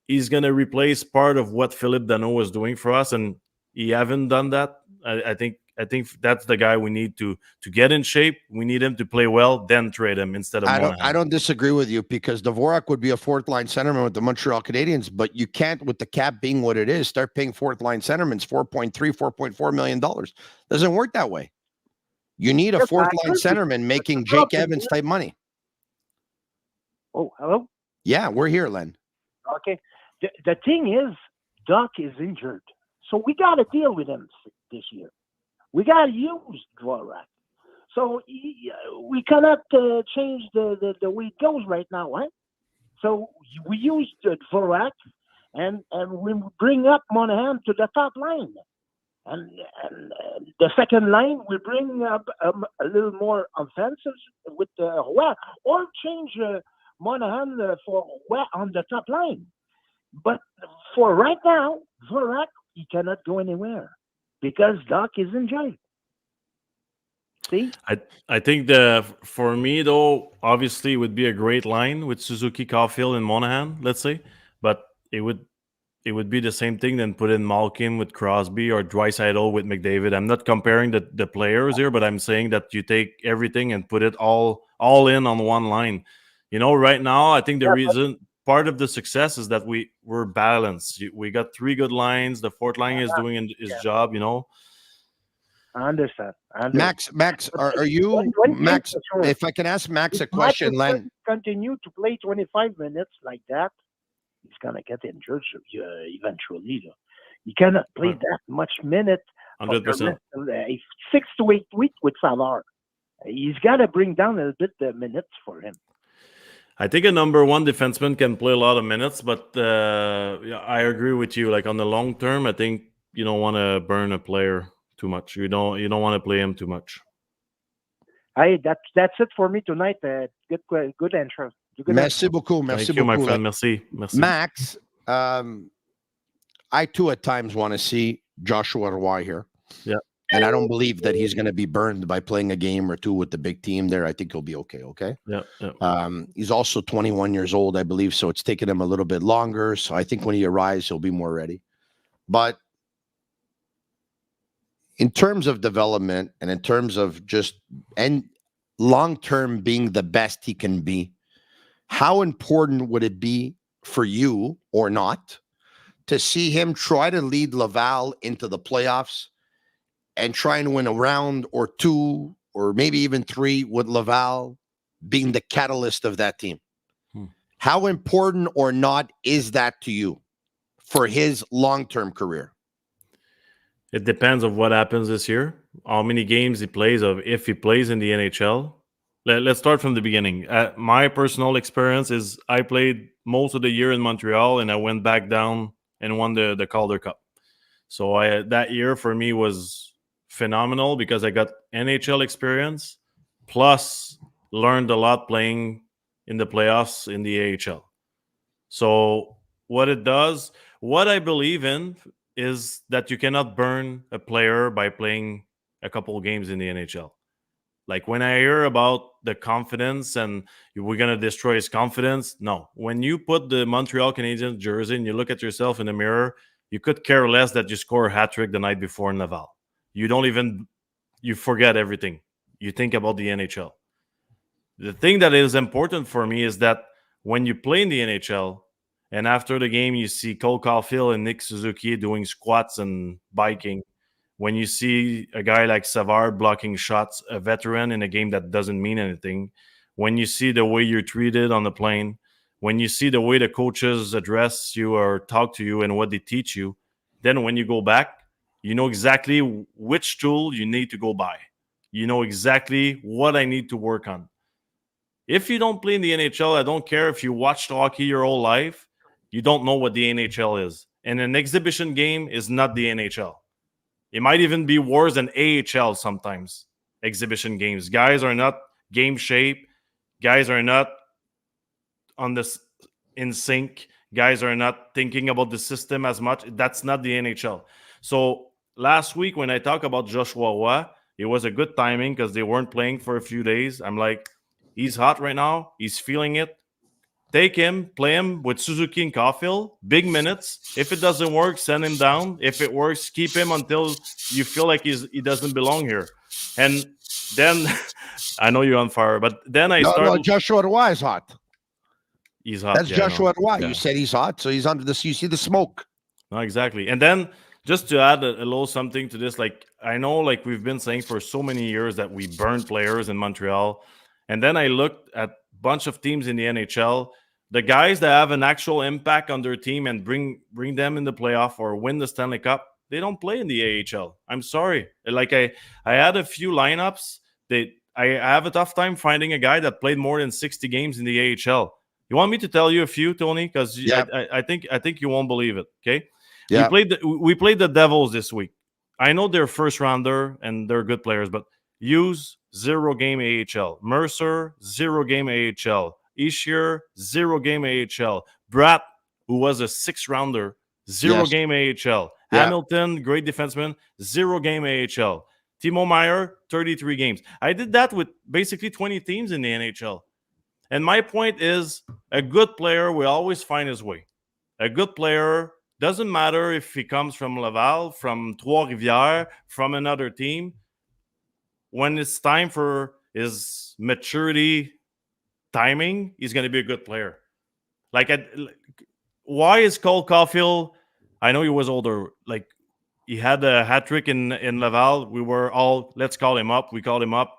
he's going to replace part of what Philippe Danault was doing for us, and he haven't done that. I think that's the guy we need to get in shape. We need him to play well, then trade him instead of Monahan. I don't disagree with you because Dvorak would be a fourth-line centerman with the Montreal Canadiens, but you can't, with the cap being what it is, start paying fourth-line centermen $4.4 million. Doesn't work that way. You need a fourth-line centerman making Jake Evans type money. Oh, hello? Yeah, we're here, Len. Okay. The thing is, Doc is injured, so we got to deal with him this year. We got to use Dvorak. So we cannot change the way it goes right now, right? So we use Dvorak, and we bring up Monahan to the top line. And the second line, we bring up a little more offensive with Roy, or change Monahan for Roy on the top line. But for right now, Dvorak, he cannot go anywhere because Doc is injured. See? I think for me, though, obviously it would be a great line with Suzuki, Caufield, and Monahan, let's say. But it would be the same thing than put in Malkin with Crosby or Draisaitl with McDavid. I'm not comparing the players here, but I'm saying that you take everything and put it all in on one line. Right now, I think the reason part of the success is that we're balanced. We got 3 good lines. The fourth line is doing his job, I understand. Max, are you Max? If I can ask Max a question, Len. Continue to play 25 minutes like that, he's gonna get injured eventually. You cannot play that much minute. 100%. 6 to 8 weeks with Savard. He's got to bring down a little bit the minutes for him. I think a number one defenseman can play a lot of minutes, but I agree with you. Like on the long term, I think you don't want to burn a player too much. You don't want to play him too much. That's it for me tonight. Good answer. Merci beaucoup. Thank you, my friend. Merci. Max, I too at times want to see Joshua Roy here. Yeah. And I don't believe that he's going to be burned by playing a game or two with the big team there. I think he'll be okay. Okay. Yeah. He's also 21 years old, I believe. So it's taken him a little bit longer. So I think when he arrives, he'll be more ready. But in terms of development and in terms of just and long-term being the best he can be, how important would it be for you or not to see him try to lead Laval into the playoffs and try and win a round or two or maybe even three with Laval being the catalyst of that team? How important or not is that to you for his long-term career? It depends on what happens this year, how many games he plays, of if he plays in the NHL. Let's start from the beginning. My personal experience is I played most of the year in Montreal, and I went back down and won the Calder Cup. So that year for me was phenomenal because I got NHL experience, plus learned a lot playing in the playoffs in the AHL. So what it does, what I believe in is that you cannot burn a player by playing a couple of games in the NHL. Like when I hear about the confidence and we're going to destroy his confidence, no. When you put the Montreal Canadiens jersey and you look at yourself in the mirror, you could care less that you score a hat trick the night before in Laval. You forget everything. You think about the NHL. The thing that is important for me is that when you play in the NHL and after the game you see Cole Caufield and Nick Suzuki doing squats and biking, when you see a guy like Savard blocking shots, a veteran in a game that doesn't mean anything, when you see the way you're treated on the plane, when you see the way the coaches address you or talk to you and what they teach you, then when you go back, you know exactly which tool you need to go buy. You know exactly what I need to work on. If you don't play in the NHL, I don't care if you watched hockey your whole life, you don't know what the NHL is. And an exhibition game is not the NHL. It might even be worse than AHL sometimes, exhibition games. Guys are not game shape. Guys are not in sync. Guys are not thinking about the system as much. That's not the NHL. So last week when I talk about Joshua Roy, it was a good timing because they weren't playing for a few days. I'm like, he's hot right now. He's feeling it. Take him, play him with Suzuki and Caufield, big minutes. If it doesn't work, send him down. If it works, keep him until you feel like he doesn't belong here. And then, I know you're on fire, but then I started. No, Joshua Roy is hot. He's hot. That's Joshua Roy. Yeah. You said he's hot, so he's under this. You see the smoke. No, exactly. And then, just to add a little something to this, like I know, like we've been saying for so many years that we burn players in Montreal. And then I looked at bunch of teams in the NHL, the guys that have an actual impact on their team and bring them in the playoff or win the Stanley Cup, they don't play in the AHL. I'm sorry. Like I had a few lineups that I have a tough time finding a guy that played more than 60 games in the AHL. You want me to tell you a few, Tony? Because I think you won't believe it. Okay. Yeah. We played the Devils this week. I know they're first rounder and they're good players, but Hughes, 0 game AHL. Mercer, 0 game AHL. Ishier, 0 game AHL. Bratt, who was a 6th rounder, 0 game AHL. Yeah. Hamilton, great defenseman, 0 game AHL. Timo Meier, 33 games. I did that with basically 20 teams in the NHL. And my point is, a good player will always find his way. A good player, doesn't matter if he comes from Laval, from Trois-Rivières, from another team. When it's time for his maturity timing, he's going to be a good player. Why is Cole Caufield? I know he was older. Like he had a hat trick in Laval. We were all, let's call him up. We called him up.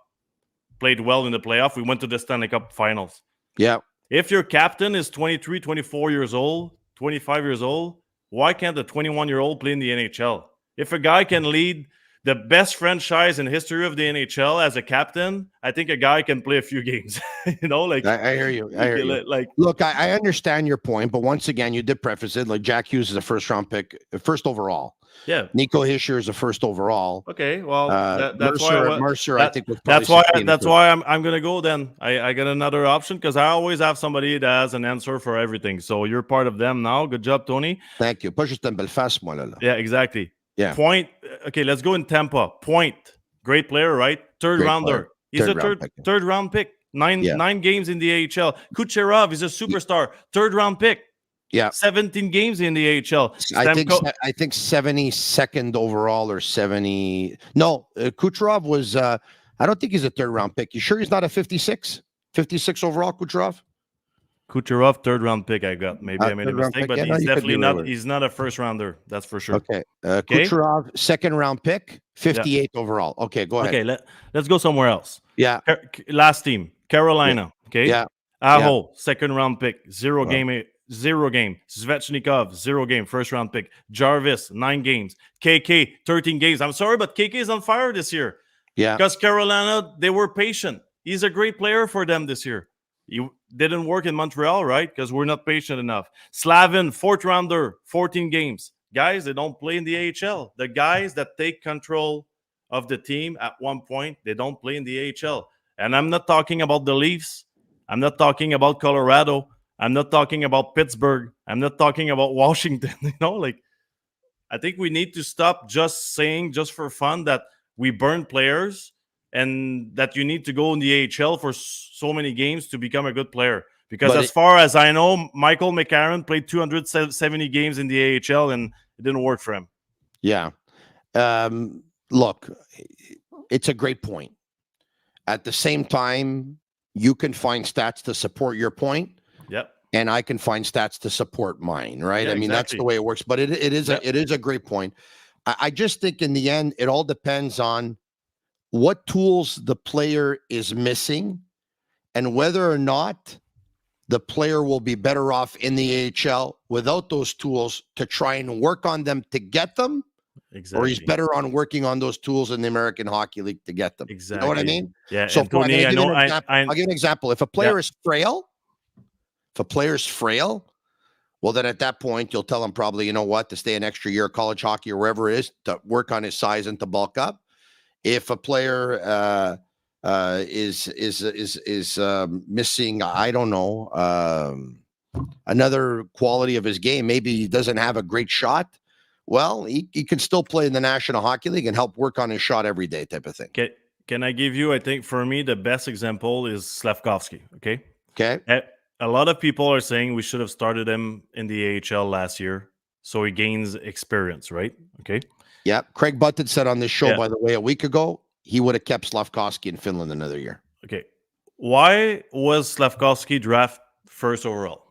Played well in the playoff. We went to the Stanley Cup Finals. Yeah. If your captain is 23, 24 years old, 25 years old, why can't a 21-year-old play in the NHL? If a guy can lead the best franchise in history of the NHL as a captain, I think a guy can play a few games. I hear you. Look, I understand your point, but once again, you did preface it. Like Jack Hughes is a first-round pick, first overall. Yeah. Nico Hischier is a first overall. Okay, well, that's Mercer, why I think was that's why I'm gonna go. Then I got another option because I always have somebody that has an answer for everything. So you're part of them now. Good job, Tony. Thank you. Pas juste une belle face, moi là. Yeah, exactly. Yeah. Point. Okay, let's go in Tampa. Point. Great player, right? Third rounder. He's a third round pick. Nine games in the AHL. Kucherov is a superstar. Third round pick. Yeah. 17 games in the AHL. I think 72nd overall or 70. No, Kucherov was. I don't think he's a 3rd round pick. You sure he's not a 56? 56 overall, Kucherov? Kucherov, 3rd round pick. I got. Maybe I made a mistake, but he's definitely not. He's not a 1st rounder. That's for sure. Okay. Kucherov, 2nd round pick, 58 overall. Okay, go ahead. Okay, let's go somewhere else. Yeah. Last team, Carolina. Okay. Yeah. Aho, 2nd round pick, 0 game. Svechnikov, 0 game, 1st round pick. Jarvis, 9 games. KK, 13 games. I'm sorry, but KK is on fire this year. Yeah. Because Carolina, they were patient. He's a great player for them this year. He didn't work in Montreal, right? Because we're not patient enough. Slavin, 4th rounder, 14 games. Guys, they don't play in the AHL. The guys that take control of the team at one point, they don't play in the AHL. And I'm not talking about the Leafs. I'm not talking about Colorado. I'm not talking about Pittsburgh. I'm not talking about Washington. I think we need to stop just saying, just for fun, that we burn players and that you need to go in the AHL for so many games to become a good player. Because as far as I know, Michael McCarron played 270 games in the AHL and it didn't work for him. Yeah. Look, it's a great point. At the same time, you can find stats to support your point. Yep. And I can find stats to support mine, right? Yeah, I mean, that's the way it works. But it is a great point. I just think in the end, it all depends on what tools the player is missing and whether or not the player will be better off in the AHL without those tools to try and work on them to get them. Exactly. Or he's better on working on those tools in the American Hockey League to get them. Exactly. You know what I mean? Yeah. So Tony, I'll give an example. If a player is frail, well, then at that point, you'll tell him probably, you know what, to stay an extra year of college hockey or wherever it is, to work on his size and to bulk up. If a player is missing, I don't know, another quality of his game, maybe he doesn't have a great shot, well, he can still play in the National Hockey League and help work on his shot every day type of thing. Okay. Can I give you, I think, for me, the best example is Slafkovsky, okay? Okay. A lot of people are saying we should have started him in the AHL last year so he gains experience, right? Okay. Yeah. Craig Button said on this show, by the way, a week ago, he would have kept Slafkovsky in Finland another year. Okay. Why was Slafkovsky draft 1st overall?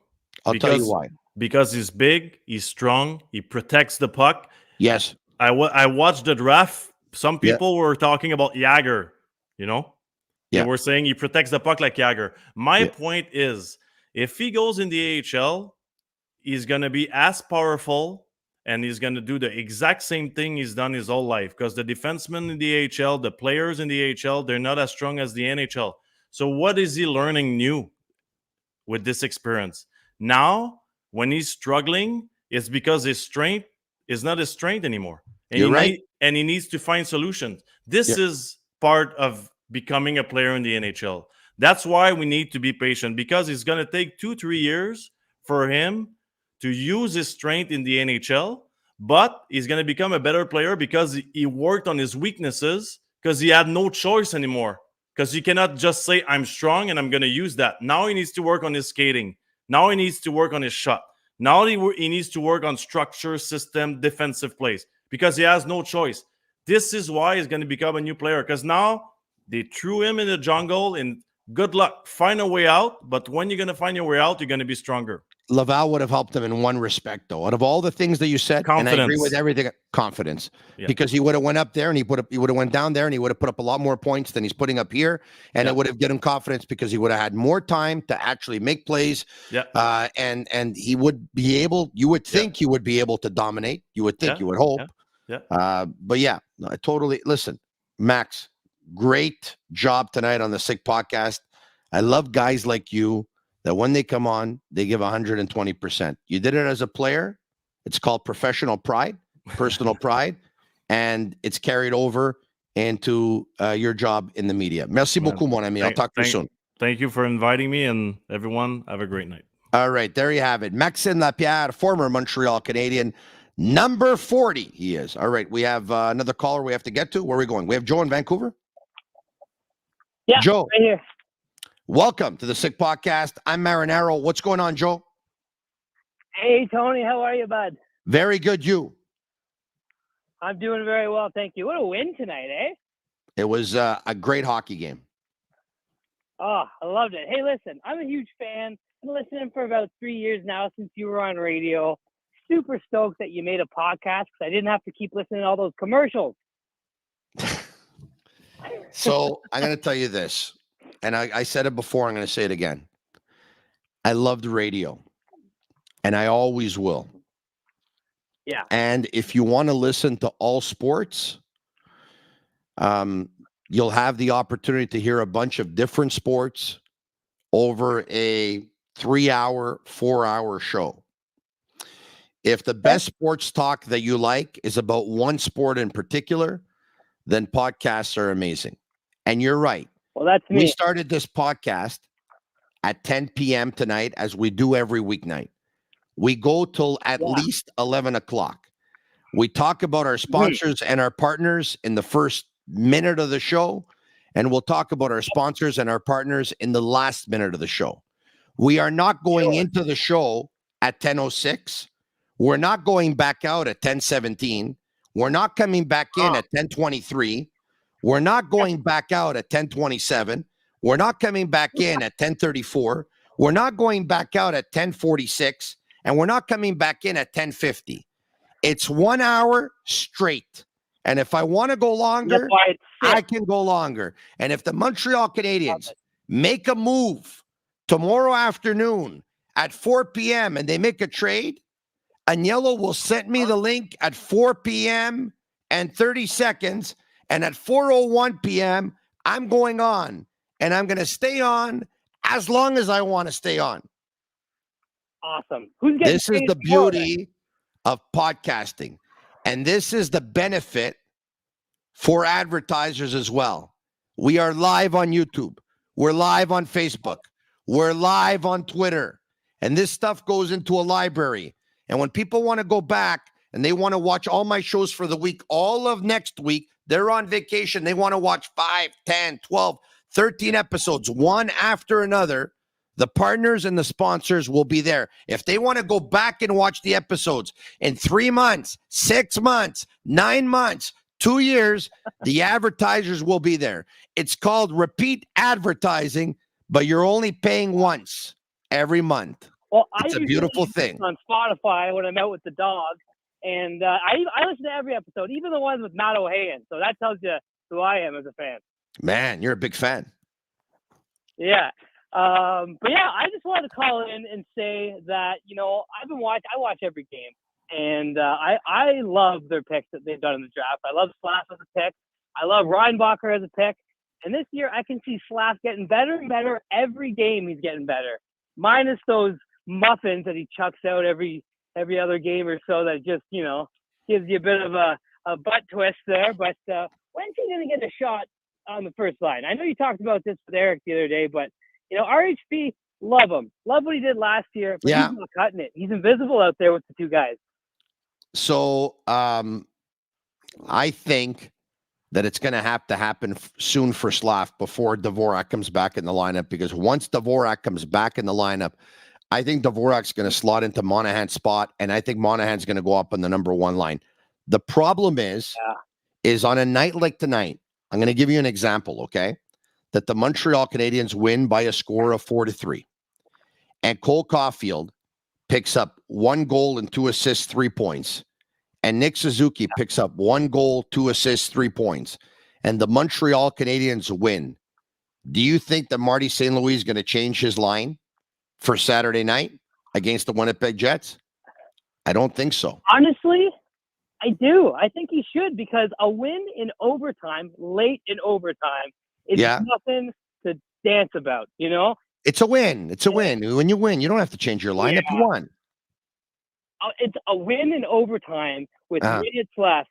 I'll tell you why. Because he's big, he's strong, he protects the puck. Yes. I watched the draft. Some people were talking about Jagger, you know? Yeah. They were saying he protects the puck like Jagger. My point is, if he goes in the AHL, he's going to be as powerful and he's going to do the exact same thing he's done his whole life, because the defensemen in the AHL, the players in the AHL, they're not as strong as the NHL. So what is he learning new with this experience? Now, when he's struggling, it's because his strength is not his strength anymore. And You're right. And he needs to find solutions. This is part of becoming a player in the NHL. That's why we need to be patient, because it's going to take 2-3 years for him to use his strength in the NHL, but he's going to become a better player because he worked on his weaknesses, because he had no choice anymore. Because you cannot just say, I'm strong and I'm going to use that. Now he needs to work on his skating. Now he needs to work on his shot. Now he needs to work on structure, system, defensive plays, because he has no choice. This is why he's going to become a new player, because now they threw him in the jungle and good luck. Find a way out, but when you're going to find your way out, you're going to be stronger. Laval would have helped him in one respect, though. Out of all the things that you said, confidence. And I agree with everything, confidence. Yeah. Because he would have went up there and he would have went down there and he would have put up a lot more points than he's putting up here. And it would have given him confidence because he would have had more time to actually make plays. Yeah. And he would be able, you would think he would be able to dominate. You would think, you would hope. Yeah. But yeah, I totally, listen, Max, great job tonight on the Sick Podcast. I love guys like you that when they come on, they give 120%. You did it as a player. It's called professional pride, personal pride, and it's carried over into your job in the media. Merci beaucoup, mon ami. I'll talk to you soon. Thank you for inviting me, and everyone, have a great night. All right, there you have it. Maxim Lapierre, former Montreal Canadian, number 40 he is. All right, we have another caller we have to get to. Where are we going? We have Joe in Vancouver? Yeah, Joe. right here. Welcome to the Sick Podcast. I'm Marinaro. What's going on, Joe? Hey, Tony, how are you, bud? Very good, you. I'm doing very well, thank you. What a win tonight, eh? It was a great hockey game. Oh, I loved it. Hey, listen, I'm a huge fan. I've been listening for about 3 years now since you were on radio. Super stoked that you made a podcast because I didn't have to keep listening to all those commercials. So I'm going to tell you this, and I said it before, I'm going to say it again. I loved radio, and I always will. Yeah. And if you want to listen to all sports, you'll have the opportunity to hear a bunch of different sports over a 3-hour, 4-hour show. If the best sports talk that you like is about one sport in particular, then podcasts are amazing. And you're right. Well, that's me. We started this podcast at 10 p.m. tonight, as we do every weeknight. We go till at least 11 o'clock. We talk about our sponsors and our partners in the first minute of the show, and we'll talk about our sponsors and our partners in the last minute of the show. We are not going into the show at 10:06. We're not going back out at 10:17. We're not coming back in at 10:23. We're not going back out at 10:27. We're not coming back in at 10:34. We're not going back out at 10:46. And we're not coming back in at 10:50. It's 1 hour straight. And if I want to go longer, I can go longer. And if the Montreal Canadiens make a move tomorrow afternoon at 4 p.m. and they make a trade, Agnello will send me the link at 4 p.m. and 30 seconds. And at 4:01 p.m., I'm going on. And I'm going to stay on as long as I want to stay on. Awesome. This is the beauty of podcasting. And this is the benefit for advertisers as well. We are live on YouTube. We're live on Facebook. We're live on Twitter. And this stuff goes into a library. And when people want to go back and they want to watch all my shows for the week, all of next week, they're on vacation. They want to watch 5, 10, 12, 13 episodes, one after another. The partners and the sponsors will be there. If they want to go back and watch the episodes in 3 months, 6 months, 9 months, 2 years, the advertisers will be there. It's called repeat advertising, but you're only paying once every month. Well, it's a beautiful thing. On Spotify when I'm out with the dog, and I listen to every episode, even the ones with Matt O'Hagan. So that tells you who I am as a fan. Man, you're a big fan. Yeah. But yeah, I just wanted to call in and say that, I watch every game, and I love their picks that they've done in the draft. I love Slaf as a pick. I love Reinbacher as a pick. And this year I can see Slaf getting better and better. Every game he's getting better, minus those muffins that he chucks out every other game or so that just, gives you a bit of a butt twist there. But when's he going to get a shot on the first line? I know you talked about this with Eric the other day, but RHP, love him. Love what he did last year, but he's not cutting it. He's invisible out there with the two guys. So I think that it's going to have to happen soon for Slaf before Dvorak comes back in the lineup, because once Dvorak comes back in the lineup, I think Dvorak's going to slot into Monahan's spot, and I think Monahan's going to go up on the number one line. The problem is on a night like tonight, I'm going to give you an example, okay? That the Montreal Canadiens win by a score of 4-3. And Cole Caufield picks up 1 goal and 2 assists, 3 points. And Nick Suzuki picks up 1 goal, 2 assists, 3 points. And the Montreal Canadiens win. Do you think that Marty St. Louis is going to change his line for Saturday night against the Winnipeg Jets? I don't think so. Honestly, I do. I think he should, because a win in overtime, late in overtime, it's nothing to dance about, It's a win. It's a win. When you win, you don't have to change your lineup. You won. It's a win in overtime with minutes left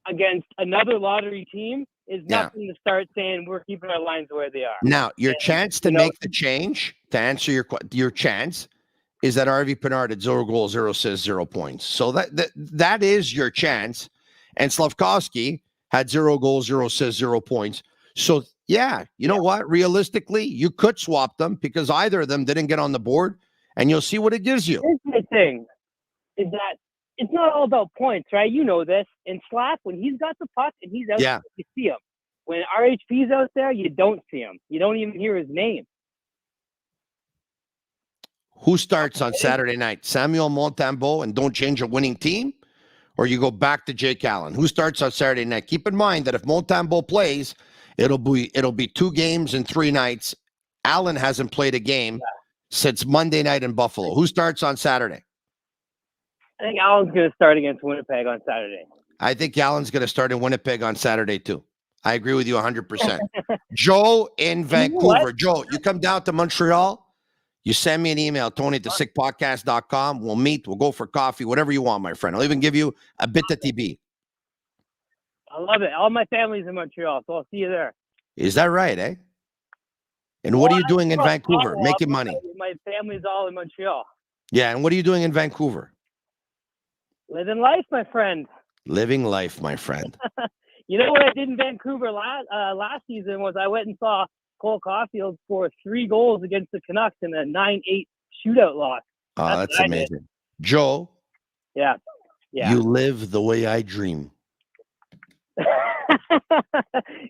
against another lottery team is nothing to start saying we're keeping our lines where they are. Now, your chance to make the change, to answer your chance, is that RV Pinard at 0 goals, 0 assists, 0 points. So that is your chance. And Slafkovsky had 0 goals, 0 assists, 0 points. So, you know what? Realistically, you could swap them because either of them didn't get on the board, and you'll see what it gives you. Here's my thing. is that it's not all about points, right? You know this. And Slap, when he's got the puck and he's out there, you see him. When RHP's out there, you don't see him. You don't even hear his name. Who starts on Saturday night? Samuel Montembeault and don't change a winning team? Or you go back to Jake Allen? Who starts on Saturday night? Keep in mind that if Montembeault plays, it'll be 2 games in 3 nights. Allen hasn't played a game since Monday night in Buffalo. Who starts on Saturday? I think Allen's going to start against Winnipeg on Saturday. I think Allen's going to start in Winnipeg on Saturday too. I agree with you 100%. Joe in Vancouver. Joe, you come down to Montreal. You send me an email, Tony at thesickpodcast.com. We'll meet. We'll go for coffee, whatever you want, my friend. I'll even give you a bit of Tibi. I love it. All my family's in Montreal, so I'll see you there. Is that right, eh? And what are you doing in Vancouver? Making money. My family's all in Montreal. Yeah, and what are you doing in Vancouver? Living life, my friend. Living life, my friend. You know what I did in Vancouver last season was I went and saw Cole Caufield score 3 goals against the Canucks in a 9-8 shootout loss. Oh, that's amazing. Joe. Yeah. You live the way I dream.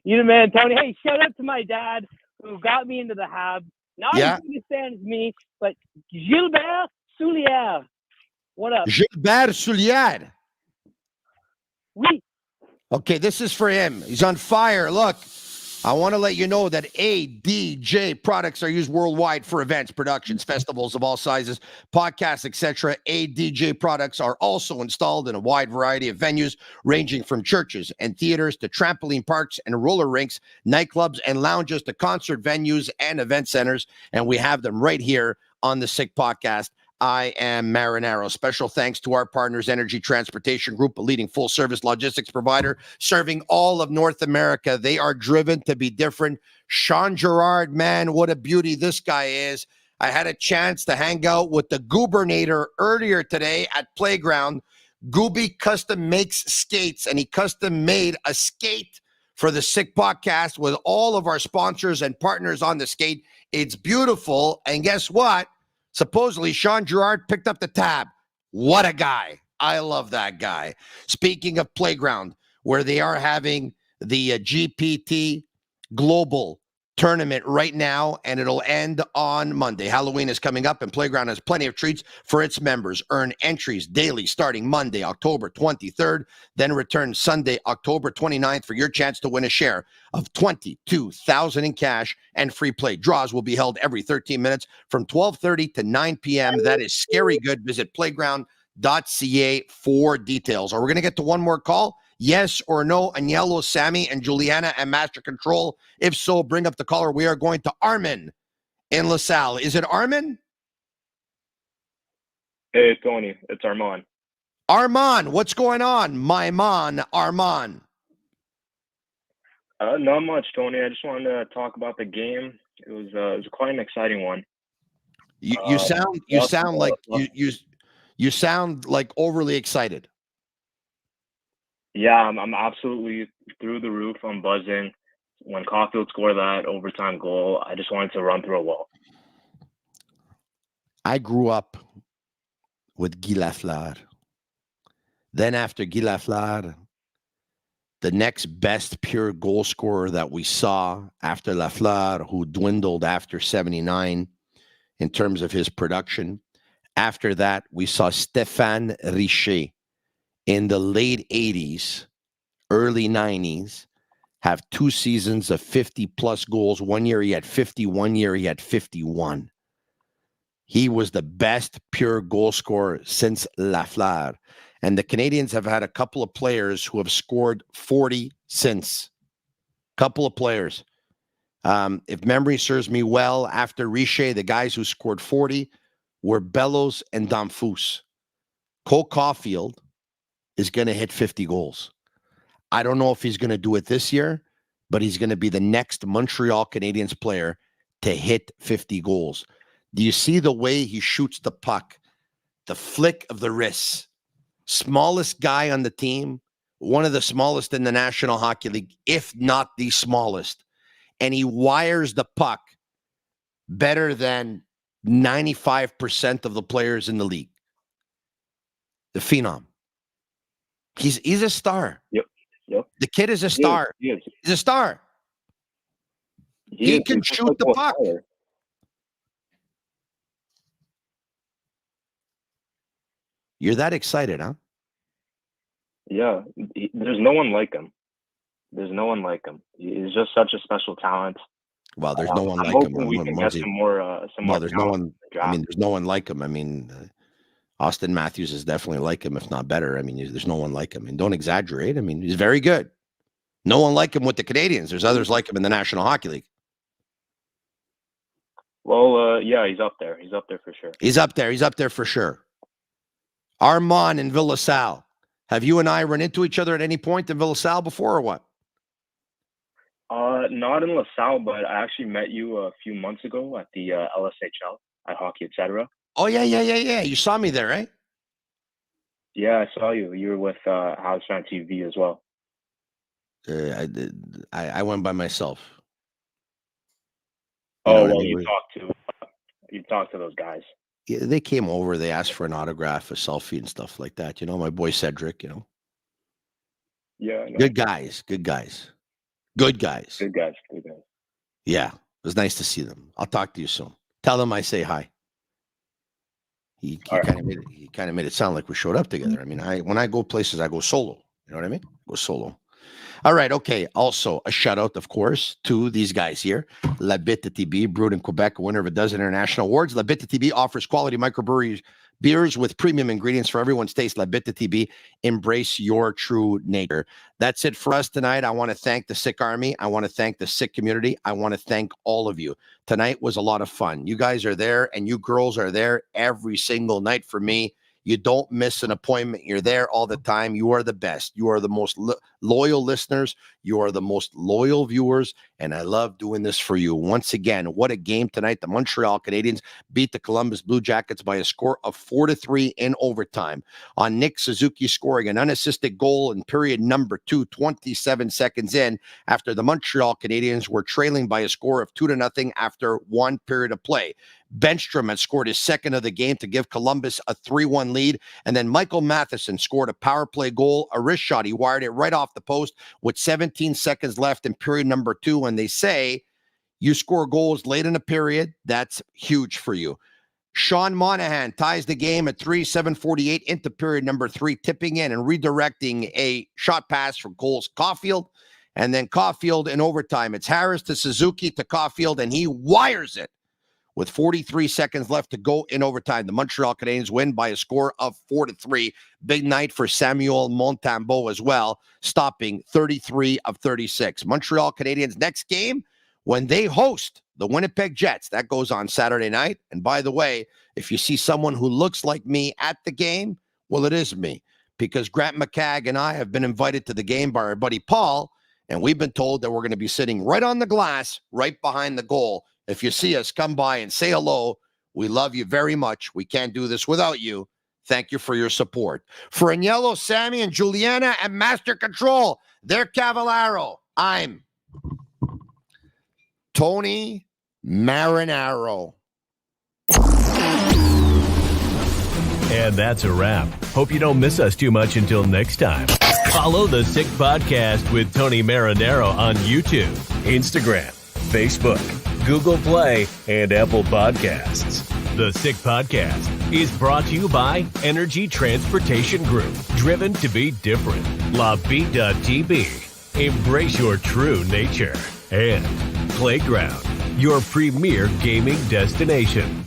You the man, Tony. Hey, shout out to my dad who got me into the Habs. Not as big a fan as me, but Gilbert Soulière. What up? Gilbert Soulière. Oui. Okay, this is for him. He's on fire. Look, I want to let you know that ADJ products are used worldwide for events, productions, festivals of all sizes, podcasts, etc. ADJ products are also installed in a wide variety of venues, ranging from churches and theaters to trampoline parks and roller rinks, nightclubs and lounges to concert venues and event centers. And we have them right here on the Sick Podcast. I am Marinaro. Special thanks to our partners, Energy Transportation Group, a leading full-service logistics provider serving all of North America. They are driven to be different. Sean Girard, man, what a beauty this guy is. I had a chance to hang out with the Goobernator earlier today at Playground. Gooby custom makes skates, and he custom made a skate for the Sick Podcast with all of our sponsors and partners on the skate. It's beautiful, and guess what? Supposedly, Sean Girard picked up the tab. What a guy. I love that guy. Speaking of Playground, where they are having the GPT Global Tournament right now, and it'll end on Monday. Halloween is coming up, and Playground has plenty of treats for its members. Earn entries daily starting Monday, October 23rd, then return Sunday, October 29th for your chance to win a share of $22,000 in cash and free play. Draws will be held every 13 minutes from 12:30 to 9 p.m. That is scary good. Visit playground.ca for details. Are we going to get to one more call? Yes or no? Agnello, Sammy, and Juliana and Master Control. If so, bring up the caller. We are going to Armin in LaSalle. Is it Armin? Hey, Tony. It's Armand. Armand, what's going on? My man, Armand. Not much, Tony. I just wanted to talk about the game. It was quite an exciting one. You sound like overly excited. Yeah, I'm absolutely through the roof. I'm buzzing. When Caufield scored that overtime goal, I just wanted to run through a wall. I grew up with Guy Lafleur. Then after Guy Lafleur, the next best pure goal scorer that we saw after Lafleur, who dwindled after 79 in terms of his production. After that, we saw Stéphane Richer in the late 80s, early 90s, have 2 seasons of 50-plus goals. 1 year he had 50, 1 year he had 51. He was the best pure goal scorer since Lafleur. And the Canadians have had a couple of players who have scored 40 since. Couple of players. If memory serves me well, after Richer, the guys who scored 40 were Bellows and Damphousse. Cole Caufield is going to hit 50 goals. I don't know if he's going to do it this year, but he's going to be the next Montreal Canadiens player to hit 50 goals. Do you see the way he shoots the puck? The flick of the wrists. Smallest guy on the team, one of the smallest in the National Hockey League, if not the smallest. And he wires the puck better than 95% of the players in the league. the phenom. He's a star. Yep. The kid is a star. He's a star. He can shoot the puck. You're that excited, huh? Yeah. There's no one like him. He's just such a special talent. Well, there's no one I'm like him. hoping we can get some more. There's no one. I mean, there's no one like him. I mean, Austin Matthews is definitely like him, if not better. I mean, there's no one like him. And don't exaggerate. I mean, he's very good. No one like him with the Canadians. There's others like him in the National Hockey League. Well, yeah, he's up there. He's up there for sure. He's up there for sure. Armand and Villa Sal. Have you and I run into each other at any point in Villa Sal before or what? Not in LaSalle, but I actually met you a few months ago at the LSHL at Hockey Etc. Oh, yeah. You saw me there, right? Yeah, I saw you. You were with Habs Fan TV as well. I did. I went by myself. You talked to those guys. Yeah, they came over. They asked for an autograph, a selfie, and stuff like that. My boy Cedric. Yeah. Good guys. Yeah, it was nice to see them. I'll talk to you soon. Tell them I say hi. He kind of made it sound like we showed up together. I mean, when I go places, I go solo. You know what I mean? Go solo. All right. Okay. Also, a shout out, of course, to these guys here. Bittt Tibi, brewed in Quebec, winner of a dozen international awards. Bittt Tibi offers quality microbrewery beers with premium ingredients for everyone's taste. Bittt Tibi, embrace your true nature. That's it for us tonight. I want to thank the Sick Army. I want to thank the Sick community. I want to thank all of you. Tonight was a lot of fun. You guys are there, and you girls are there every single night for me. You don't miss an appointment. You're there all the time. You are the best. You are the most loyal listeners. You are the most loyal viewers. And I love doing this for you. Once again, what a game tonight. The Montreal Canadiens beat the Columbus Blue Jackets by a score of 4-3 in overtime. On Nick Suzuki scoring an unassisted goal in period number 2, 27 seconds in, after the Montreal Canadiens were trailing by a score of 2-0 after one period of play. Benstrom had scored his second of the game to give Columbus a 3-1 lead. And then Michael Matheson scored a power play goal, a wrist shot. He wired it right off the post with 17 seconds left in period number 2. And they say you score goals late in a period, that's huge for you. Sean Monahan ties the game at 7:48 into period number 3, tipping in and redirecting a shot pass from Cole's Caufield. And then Caufield in overtime. It's Harris to Suzuki to Caufield, and he wires it. With 43 seconds left to go in overtime, the Montreal Canadiens win by a score of 4-3. Big night for Samuel Montembeault as well, stopping 33 of 36. Montreal Canadiens next game when they host the Winnipeg Jets. That goes on Saturday night. And by the way, if you see someone who looks like me at the game, well, it is me. Because Grant McCagg and I have been invited to the game by our buddy Paul, and we've been told that we're going to be sitting right on the glass, right behind the goal. If you see us, come by and say hello. We love you very much. We can't do this without you. Thank you for your support. For Agnello, Sammy, and Juliana at Master Control, they're Cavallaro. I'm Tony Marinaro. And that's a wrap. Hope you don't miss us too much until next time. Follow the Sick Podcast with Tony Marinaro on YouTube, Instagram, Facebook, Google Play, and Apple Podcasts. The Sick Podcast is brought to you by Energy Transportation Group, driven to be different. LaBita.tb, embrace your true nature. And Playground, your premier gaming destination.